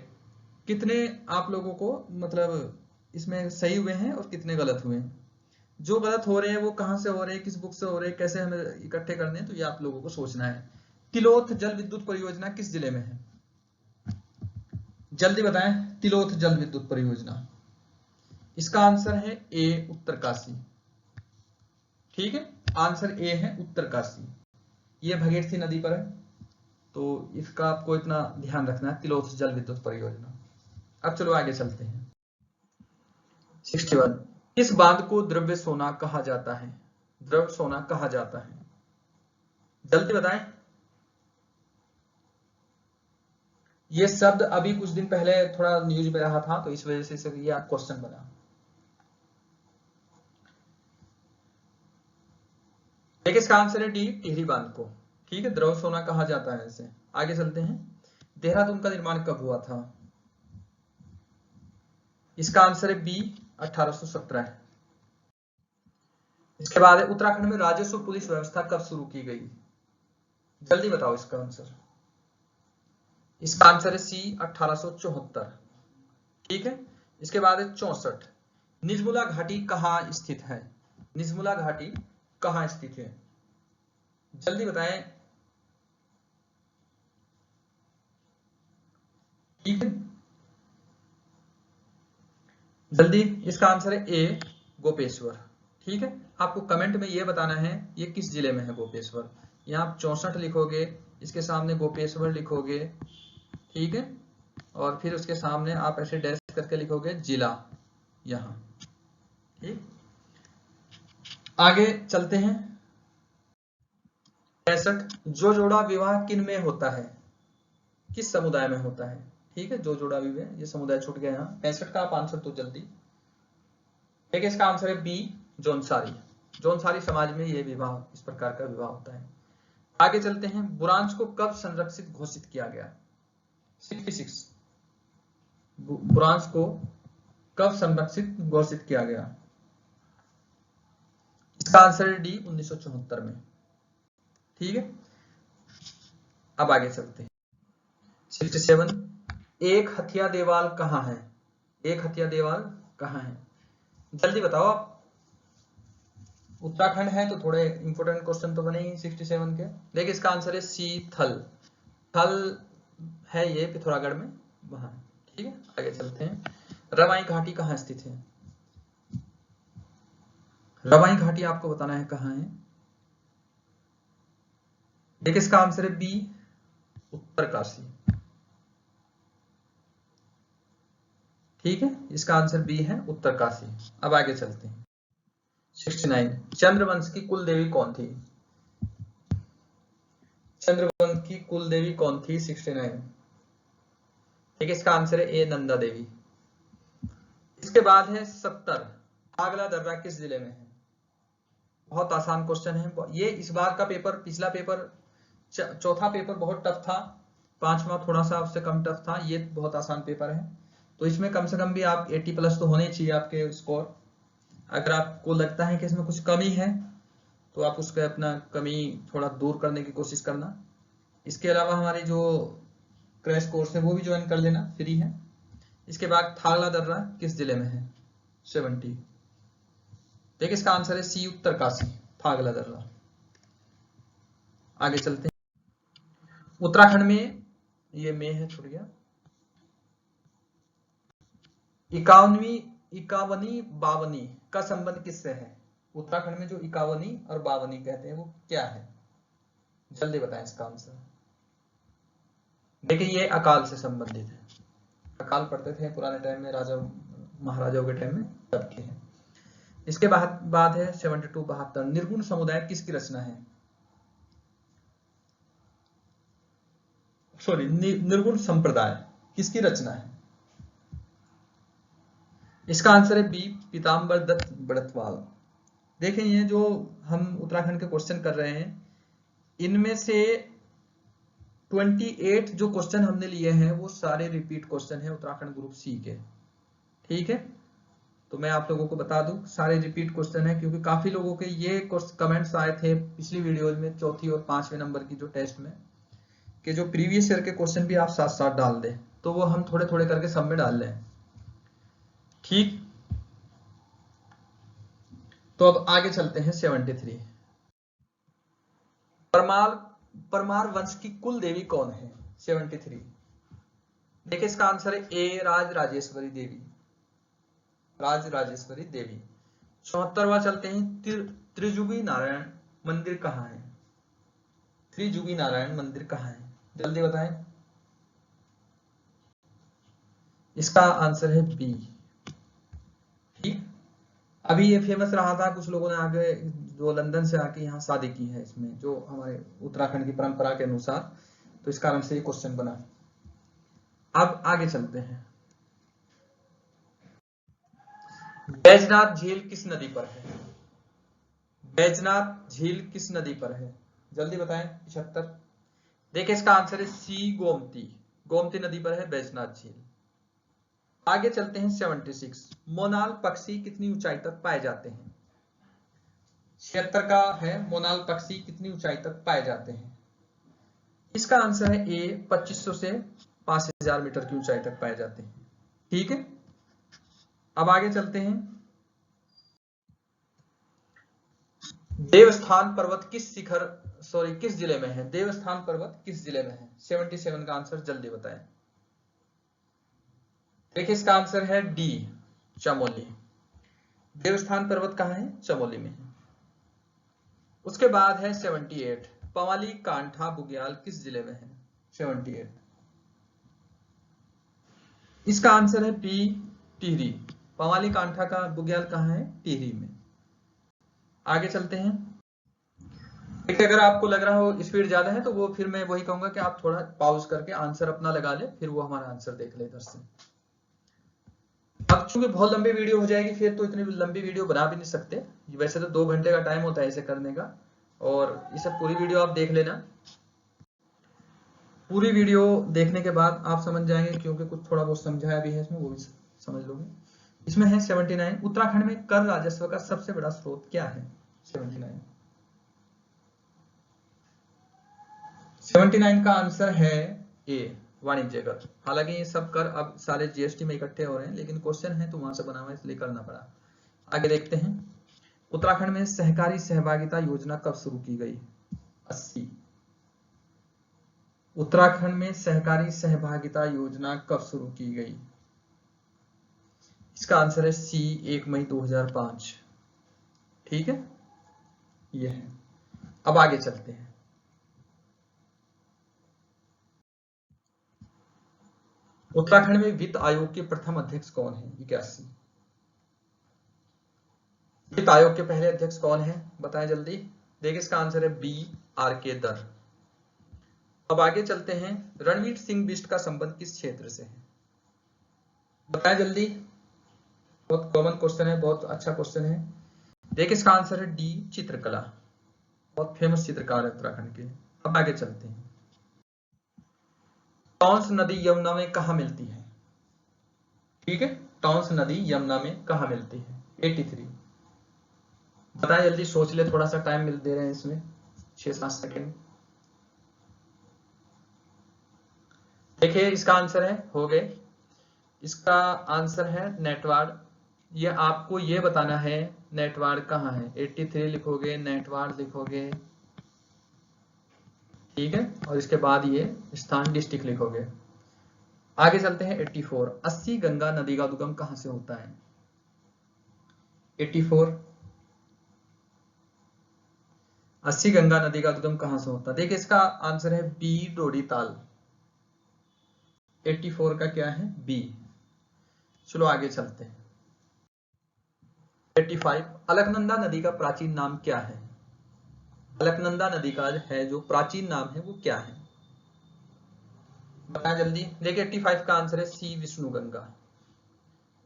कितने आप लोगों को मतलब इसमें सही हुए हैं और कितने गलत हुए हैं। जो गलत हो रहे हैं वो कहां से हो रहे हैं, किस बुक से हो रहे हैं, कैसे हमें इकट्ठे करने हैं, तो ये आप लोगों को सोचना है। तिलोथ जल विद्युत परियोजना किस जिले में है? जल्दी बताएं। तिलोथ जल विद्युत परियोजना, इसका आंसर है ए, उत्तरकाशी। ठीक है, आंसर ए है उत्तरकाशी। ये भगीरथी नदी पर है, तो इसका आपको इतना ध्यान रखना है, तिलोथ जल विद्युत परियोजना। अब चलो आगे चलते हैं। 61, किस बांध को द्रव्य सोना कहा जाता है? द्रव्य सोना कहा जाता है, जल्दी बताएं। ये शब्द अभी कुछ दिन पहले थोड़ा न्यूज में रहा था, तो इस वजह से ये क्वेश्चन बना। देखिए इसका आंसर है डी, टिहरी बांध को। ठीक है, द्रव सोना कहा जाता है इसे। आगे चलते हैं। देहरादून का निर्माण कब हुआ था? इसका आंसर है बी, 1817। इसके बाद है उत्तराखंड में राजस्व पुलिस व्यवस्था कब शुरू की गई? जल्दी बताओ इसका आंसर। इसका आंसर है सी, 1874। ठीक है, इसके बाद है 64, निजमुला घाटी कहां स्थित है? निजमुला घाटी कहां स्थित है, जल्दी बताएं। ठीक है, जल्दी। इसका आंसर है ए, गोपेश्वर। ठीक है, आपको कमेंट में ये बताना है ये किस जिले में है गोपेश्वर। यहाँ आप 64 लिखोगे, इसके सामने गोपेश्वर लिखोगे। ठीक है, और फिर उसके सामने आप ऐसे डैश करके लिखोगे जिला, यहाँ। ठीक, आगे चलते हैं। 65, जो जोड़ा विवाह किन में होता है? किस समुदाय में होता है? ठीक है, जो जोड़ा विवाह, ये समुदाय छूट गया यहाँ। 65 का आप आंसर तो जल्दी। ठीक है, इसका आंसर है बी, जौनसारी। जौनसारी समाज में ये विवाह, इस प्रकार का विवाह होता है। आगे चलते हैं। बुरांश को कब संरक्षित घोषित किया गया? 66, बुरांश को कब संरक्षित घोषित किया गया? इसका आंसर है डी, 1974 में। ठीक है, अब आगे चलते हैं। 67, एक हथिया देवाल कहां है? एक हथिया देवाल कहां है, जल्दी बताओ आप। उत्तराखंड है तो थोड़े इंपोर्टेंट क्वेश्चन तो बने ही 67 के। देखिए इसका आंसर है सी, थल। थल है ये पिथौरागढ़ में, वहां। ठीक है, आगे चलते हैं। रवाई घाटी कहां स्थित है? रवाई घाटी आपको बताना है कहां है। देखिए इसका आंसर है बी, उत्तरकाशी। ठीक है, इसका आंसर बी है, उत्तरकाशी। अब आगे चलते हैं। 69, चंद्रवंश की कुल देवी कौन थी? चंद्रवंश की कुल देवी कौन थी? 69। ठीक है, इसका आंसर है ए, नंदा देवी। इसके बाद है 70, आगला दर्रा किस जिले में है? बहुत आसान क्वेश्चन है ये। इस बार का पेपर, पिछला पेपर, चौथा पेपर बहुत टफ था, पांचवा थोड़ा सा उससे कम टफ था, ये बहुत आसान पेपर है। तो इसमें कम से कम भी आप 80+ तो होने चाहिए आपके स्कोर। अगर आपको लगता है कि इसमें कुछ कमी है तो आप उसका अपना कमी थोड़ा दूर करने की कोशिश करना। इसके अलावा हमारे जो क्रैश कोर्स है वो भी ज्वाइन कर लेना, फ्री है। इसके बाद थागला दर्रा किस जिले में है? 70। देखिए इसका आंसर है सी, उत्तरकाशी, थागला दर्रा। आगे चलते हैं। उत्तराखंड में ये में है, छूट गया। 51वीं इकावनी बावनी का संबंध किससे है? उत्तराखंड में जो इकावनी और बावनी कहते हैं वो क्या है? जल्दी बताएं इसका आंसर। देखिए ये अकाल से संबंधित है। अकाल पढ़ते थे पुराने टाइम में, राजा महाराजाओं के टाइम में, तब के हैं। इसके बाद है 72 निर्गुण समुदाय किसकी रचना है? सॉरी, निर्गुण संप्रदाय किसकी रचना है? इसका आंसर है बी, पीताम्बर दत्त बड़तवाल। देखें ये जो हम उत्तराखंड के क्वेश्चन कर रहे हैं, इनमें से 28 जो क्वेश्चन हमने लिए हैं वो सारे रिपीट क्वेश्चन है उत्तराखंड ग्रुप सी के। ठीक है, तो मैं आप लोगों को बता दूं सारे रिपीट क्वेश्चन है, क्योंकि काफी लोगों के ये कमेंट्स आए थे पिछली वीडियो में, चौथी और 5वें नंबर की जो टेस्ट में, कि जो प्रीवियस ईयर के क्वेश्चन भी आप साथ साथ डाल दें, तो वो हम थोड़े थोड़े करके सब में डाल लें। ठीक, तो अब आगे चलते हैं 73। परमार वंश की कुल देवी कौन है? 73। देखिए इसका आंसर है ए, राज राजेश्वरी देवी। राज राजेश्वरी देवी। 74वां चलते हैं, त्रिजुगी नारायण मंदिर कहाँ है? त्रिजुगी नारायण मंदिर कहाँ है? जल्दी बताएं। इसका आंसर है बी। ठीक, अभी ये फेमस रहा था, कुछ लोगों ने आगे जो लंदन से आके यहाँ शादी की है इसमें, जो हमारे उत्तराखंड की परंपरा के अनुसार, तो इस कारण से ये क्वेश्चन बना। अब आगे चलते हैं। बैजनाथ झील किस नदी पर है? बैजनाथ झील किस नदी पर है? जल्दी बताएं। 75। देखिए इसका आंसर है सी, गोमती। गोमती नदी पर है बैजनाथ झील। आगे चलते हैं 76। मोनाल पक्षी कितनी ऊंचाई तक पाए जाते हैं? 76 का है, मोनाल पक्षी कितनी ऊंचाई तक पाए जाते हैं? इसका आंसर है ए, 2500 से 5000 मीटर की ऊंचाई तक पाए जाते हैं। ठीक है, अब आगे चलते हैं। देवस्थान पर्वत किस जिले में है? देवस्थान पर्वत किस जिले में है? 77 का आंसर जल्दी बताएं। देखिए इसका आंसर है डी, चमोली। देवस्थान पर्वत कहाँ है? चमोली में है। उसके बाद है 78। पवाली कांठा बुग्याल किस जिले में है? 78। इसका आंसर है बी, टिहरी। पवाली कांठा का बुग्याल कहाँ है? टिहरी में। आगे चलते हैं। देखिए अगर आपको लग रहा हो स्पीड ज्यादा है, तो वो फिर मैं वही कहूंगा कि आप थोड़ा पॉज करके आंसर अपना लगा ले, फिर वो हमारा आंसर देख ले इधर से। अब चूंकि बहुत लंबी वीडियो हो जाएगी, फिर तो इतनी लंबी वीडियो बना भी नहीं सकते। वैसे तो 2 घंटे का टाइम होता है इसे करने का, और इसे पूरी वीडियो आप देख लेना। पूरी वीडियो देखने के बाद आप समझ जाएंगे, क्योंकि कुछ थोड़ा बहुत समझाया भी है इसमें, वो भी समझ लोगे। इसमें है 79। उत्तराखंड में कर राजस्व का सबसे बड़ा स्रोत क्या है? 79 का आंसर है ए, वाणिज्य कर। हालांकि ये सब कर अब सारे जीएसटी में इकट्ठे हो रहे हैं, लेकिन क्वेश्चन है तो वहां से बना हुआ, इसलिए करना पड़ा। आगे देखते हैं। उत्तराखंड में सहकारी सहभागिता योजना कब शुरू की गई? 80। उत्तराखंड में सहकारी सहभागिता योजना कब शुरू की गई? इसका आंसर है सी, 1 मई 2005। ठीक है, ये है। अब आगे चलते हैं। उत्तराखंड में वित्त आयोग के प्रथम अध्यक्ष कौन है? 81। वित्त आयोग के पहले अध्यक्ष कौन है? बताएं जल्दी। देखिए इसका आंसर है बी, आर के दर। अब आगे चलते हैं। रणवीर सिंह बिष्ट का संबंध किस क्षेत्र से है? बताएं जल्दी। बहुत कॉमन क्वेश्चन है, बहुत अच्छा क्वेश्चन है। देखिए इसका आंसर है डी, चित्रकला। बहुत फेमस चित्रकार है उत्तराखंड के। अब आगे चलते हैं। टॉन्स नदी यमुना में कहां मिलती है? ठीक है, टॉन्स नदी यमुना में कहां मिलती है? 83। बताएं जल्दी, सोच ले, थोड़ा सा टाइम मिल दे रहे हैं इसमें, 6-7 सेकेंड। देखिए इसका आंसर है, हो गए। इसका आंसर है नेटवार्ड। ये आपको ये बताना है नेटवार्ड कहाँ है। 83 लिखोगे, नेटवार्ड लिखोगे, ठीक है, और इसके बाद ये स्थान डिस्ट्रिक्ट लिखोगे। आगे चलते हैं 84। 80 गंगा नदी का उद्गम कहाँ से होता है? 84। 80 गंगा नदी का उद्गम कहां से होता है? देखिए इसका आंसर है बी, डोडी ताल। 84 का क्या है? बी। चलो आगे चलते हैं। 85, अलकनंदा नदी का प्राचीन नाम क्या है? अलकनंदा नदी का है जो प्राचीन नाम है वो क्या है? बताएं जल्दी। देखिए 85 का आंसर है सी, विष्णुगंगा।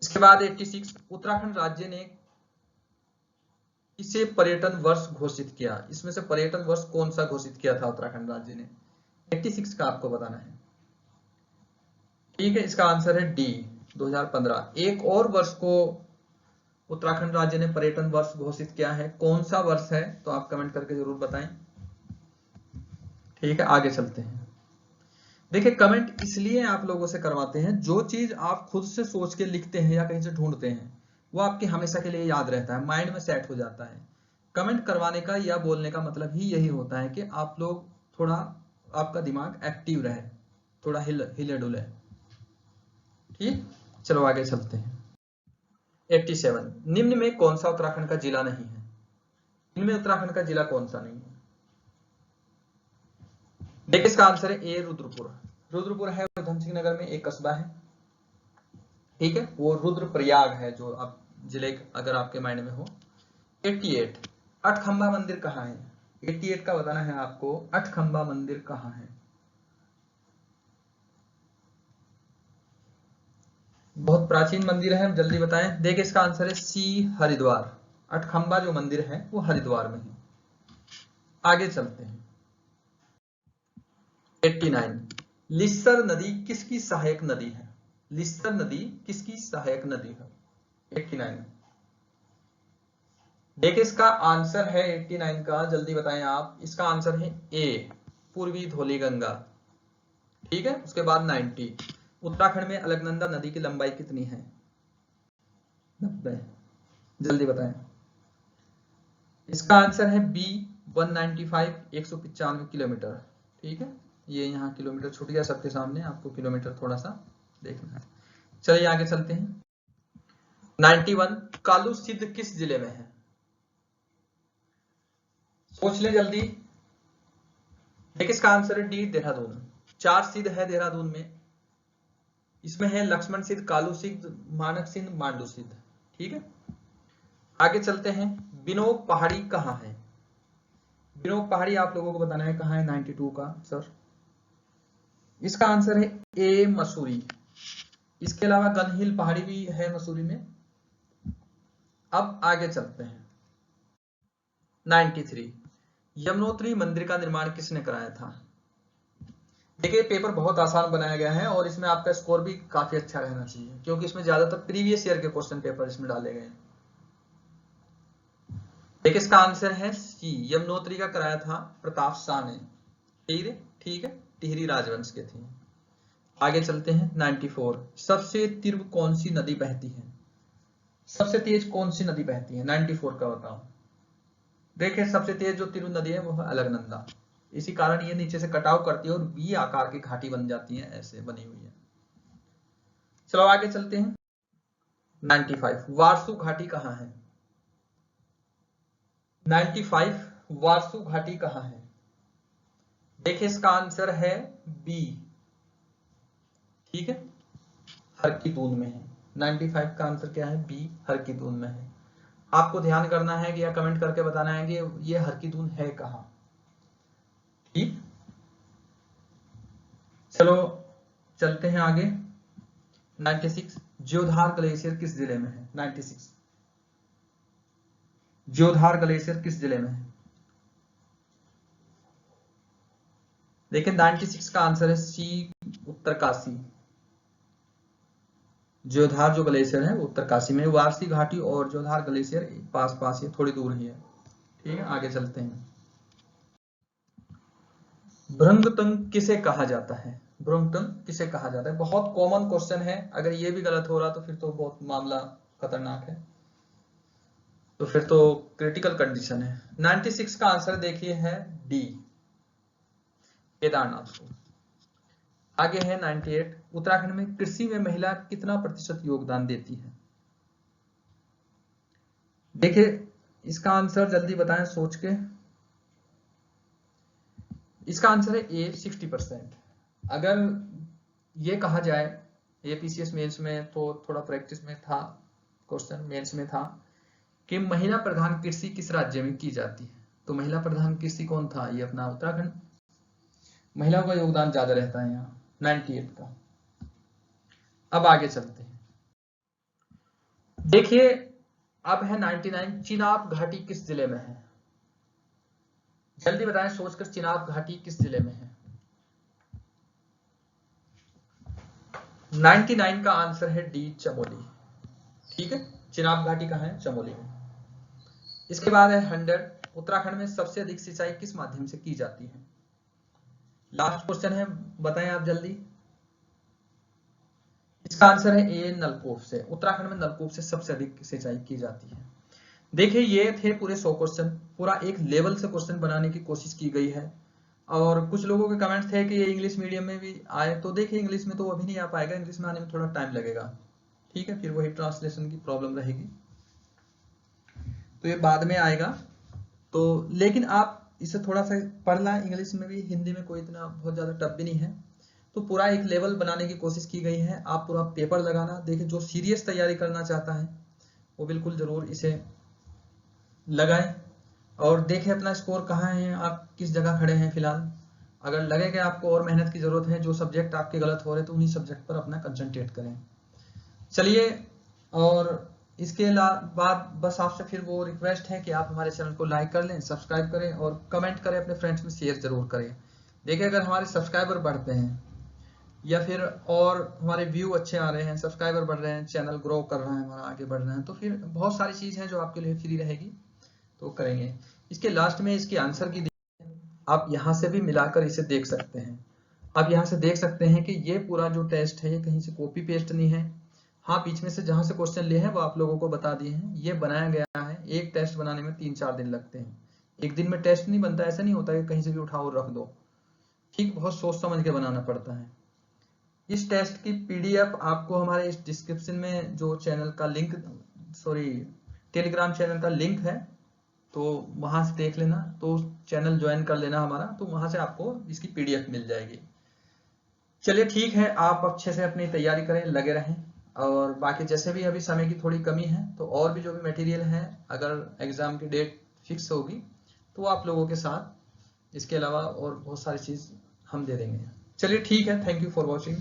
इसके बाद 86, उत्तराखंड राज्य ने किसे पर्यटन वर्ष घोषित किया? इसमें से पर्यटन वर्ष कौन सा घोषित किया था उत्तराखंड राज्य ने? 86 का आपको बताना है। ठीक है, इसका आंसर है डी, 2015। एक और वर्ष को उत्तराखंड राज्य ने पर्यटन वर्ष घोषित किया है, कौन सा वर्ष है तो आप कमेंट करके जरूर बताएं। ठीक है, आगे चलते हैं। देखिए कमेंट इसलिए आप लोगों से करवाते हैं, जो चीज आप खुद से सोच के लिखते हैं या कहीं से ढूंढते हैं वो आपके हमेशा के लिए याद रहता है, माइंड में सेट हो जाता है। कमेंट करवाने का या बोलने का मतलब ही यही होता है कि आप लोग थोड़ा, आपका दिमाग एक्टिव रहे, थोड़ा हिले डुले। ठीक, चलो आगे चलते हैं। 87, निम्न में कौन सा उत्तराखंड का जिला नहीं है? इनमें उत्तराखंड का जिला कौन सा नहीं है? देखिए इसका आंसर है ए, रुद्रपुर। रुद्रपुर है उधम सिंह नगर में, एक कस्बा है। ठीक है, वो रुद्रप्रयाग है जो आप जिले अगर आपके माइंड में हो। 88, अठखंबा मंदिर कहाँ है? 88 का बताना है आपको, अठखंबा मंदिर कहाँ है? बहुत प्राचीन मंदिर है, जल्दी बताएं। देखिए इसका आंसर है सी, हरिद्वार। अठखंबा जो मंदिर है वो हरिद्वार में है। आगे चलते हैं। 89, लिस्सर नदी किसकी सहायक नदी है? लिस्सर नदी किसकी सहायक नदी है? 89। देखिए इसका आंसर है 89 का, जल्दी बताएं आप। इसका आंसर है ए, पूर्वी धौली गंगा। ठीक है, उसके बाद 90, उत्तराखंड में अलकनंदा नदी की लंबाई कितनी है? 90, जल्दी बताएं। इसका आंसर है बी, 195, 195 किलोमीटर। ठीक है, ये यहाँ किलोमीटर छूट गया सबके सामने, आपको किलोमीटर थोड़ा सा देखना है। चलिए आगे चलते हैं। 91, कालू सिद्ध किस जिले में है? सोच ले जल्दी। देखिए इसका आंसर है डी, देहरादून। 4 सिद्ध है देहरादून में, इसमें है लक्ष्मण सिद्ध, कालू सिद्ध, मानक सिद्ध, मांडू सिद्ध। ठीक है, आगे चलते हैं। बिनोक पहाड़ी कहाँ है? बिनोक पहाड़ी आप लोगों को बताना है कहाँ है 92 का सर। इसका आंसर है ए, मसूरी। इसके अलावा गनहिल पहाड़ी भी है मसूरी में। अब आगे चलते हैं। 93, यमुनोत्री मंदिर का निर्माण किसने कराया था? देखिए पेपर बहुत आसान बनाया गया है और इसमें आपका स्कोर भी काफी अच्छा रहना चाहिए, क्योंकि इसमें ज्यादातर प्रीवियस ईयर के क्वेश्चन पेपर इसमें डाले गए हैं। देखिए इसका आंसर है सी, यमुनोत्री का कराया था प्रताप शाह ने। ठीक है, टिहरी राजवंश के थे। आगे चलते हैं। 94, सबसे तीव्र कौन सी नदी बहती है? सबसे तेज कौन सी नदी बहती है? 94 का बताओ। देखिए सबसे तेज जो तीव्र नदी है वो है अलकनंदा। इसी कारण ये नीचे से कटाव करती है और वी आकार की घाटी बन जाती है, ऐसे बनी हुई है। चलो आगे चलते हैं। 95, वारसू घाटी कहाँ है? 95, वारसू घाटी कहाँ है? देखिए इसका आंसर है बी। ठीक है, हरकी-दून में है। 95 का आंसर क्या है? बी, हरकी-दून में है। आपको ध्यान करना है कि या कमेंट करके बताना है कि ये हरकी-दून है कहाँ। ठीक, चलो चलते हैं आगे। 96, ज्योधार ग्लेशियर किस जिले में है? 96, ज्योधार ग्लेशियर किस जिले में है? देखिए 96 का आंसर है सी, उत्तरकाशी। ज्योधार जो ग्लेशियर है वो उत्तरकाशी में, वारसी घाटी और ज्योधार ग्लेशियर पास पास ही, थोड़ी दूर ही है। ठीक है, आगे चलते हैं। भ्रंगतंग किसे कहा जाता है? भ्रंगतंग किसे कहा जाता है? बहुत कॉमन क्वेश्चन है, अगर ये भी गलत हो रहा तो फिर तो बहुत मामला खतरनाक है, तो फिर तो क्रिटिकल कंडीशन है। 96 का आंसर देखिए है डी, केदारनाथ को। आगे है 98, उत्तराखंड में कृषि में महिला कितना प्रतिशत योगदान देती है? देखिए इसका आंसर जल्दी बताएं सोच के। इसका आंसर है ए 60%। अगर ये कहा जाए एपीसीएस मेंस में तो थोड़ा प्रैक्टिस में था, क्वेश्चन मेंस में था कि महिला प्रधान कृषि किस राज्य में की जाती है, तो महिला प्रधान कृषि कौन था, ये अपना उत्तराखंड। महिलाओं का योगदान ज्यादा रहता है यहाँ 98 का। अब आगे चलते हैं, देखिए अब है 99। चिनाब घाटी किस जिले में है, जल्दी बताएं सोचकर, चिनाब घाटी किस जिले में है। 99 का आंसर है डी चमोली। ठीक है, चिनाब घाटी कहाँ है, चमोली में। इसके बाद है 100। उत्तराखंड में सबसे अधिक सिंचाई किस माध्यम से की जाती है। लास्ट क्वेश्चन है, बताएं आप जल्दी। इसका आंसर है ए नलकूप से। उत्तराखंड में नलकूप से सबसे अधिक सिंचाई की जाती है। देखिए ये थे पूरे 100 क्वेश्चन, पूरा एक लेवल से क्वेश्चन बनाने की कोशिश की गई है। और कुछ लोगों के कमेंट्स थे कि ये इंग्लिश मीडियम में भी आए, तो देखिए इंग्लिश में तो अभी नहीं आ पाएगा, इंग्लिश में आने में थोड़ा टाइम लगेगा। ठीक है, फिर वही ट्रांसलेशन की प्रॉब्लम रहेगी, तो ये बाद में आएगा। तो लेकिन आप इसे थोड़ा सा पढ़ना, इंग्लिश में भी हिंदी में कोई इतना बहुत ज्यादा टफ भी नहीं है। तो पूरा एक लेवल बनाने की कोशिश की गई है, आप पूरा पेपर लगाना। देखिए जो सीरियस तैयारी करना चाहता है वो बिल्कुल जरूर इसे लगाएं और देखें अपना स्कोर कहाँ है, आप किस जगह खड़े हैं फिलहाल। अगर लगे कि आपको और मेहनत की जरूरत है, जो सब्जेक्ट आपके गलत हो रहे तो उन्हीं सब्जेक्ट पर अपना कंसंट्रेट करें। चलिए, और इसके बाद बस आपसे फिर वो रिक्वेस्ट है कि आप हमारे चैनल को लाइक कर लें, सब्सक्राइब करें और कमेंट करें, अपने फ्रेंड्स में शेयर जरूर करें। देखिए अगर हमारे सब्सक्राइबर बढ़ते हैं या फिर और हमारे व्यू अच्छे आ रहे हैं, सब्सक्राइबर बढ़ रहे हैं, चैनल ग्रो कर रहा है हमारा, आगे बढ़ रहे हैं, तो फिर बहुत सारी चीज़ हैं जो आपके लिए फ्री रहेगी, तो करेंगे। इसके लास्ट में इसकी आंसर की आप यहाँ से भी मिलाकर इसे देख सकते हैं। आप यहाँ से देख सकते हैं कि ये पूरा जो टेस्ट है ये कहीं से कॉपी पेस्ट नहीं है। हाँ, बीच में से जहाँ से क्वेश्चन लिए हैं वो आप लोगों को बता दिए हैं। ये बनाया गया है, एक टेस्ट बनाने में 3-4 दिन लगते हैं। एक दिन में टेस्ट नहीं बनता, ऐसा नहीं होता कि कहीं से भी उठाओ और रख दो। ठीक, बहुत सोच समझ के बनाना पड़ता है। इस टेस्ट की पीडीएफ आपको हमारे इस डिस्क्रिप्शन में जो चैनल का लिंक, सॉरी टेलीग्राम चैनल का लिंक है, तो वहां से देख लेना, तो चैनल ज्वाइन कर लेना हमारा, तो वहां से आपको इसकी पीडीएफ मिल जाएगी। चलिए ठीक है, आप अच्छे से अपनी तैयारी करें, लगे रहें। और बाकी जैसे भी अभी समय की थोड़ी कमी है, तो और भी जो भी मटेरियल है, अगर एग्जाम की डेट फिक्स होगी तो आप लोगों के साथ इसके अलावा और बहुत सारी चीज़ हम दे देंगे। चलिए ठीक है, थैंक यू फॉर वॉचिंग।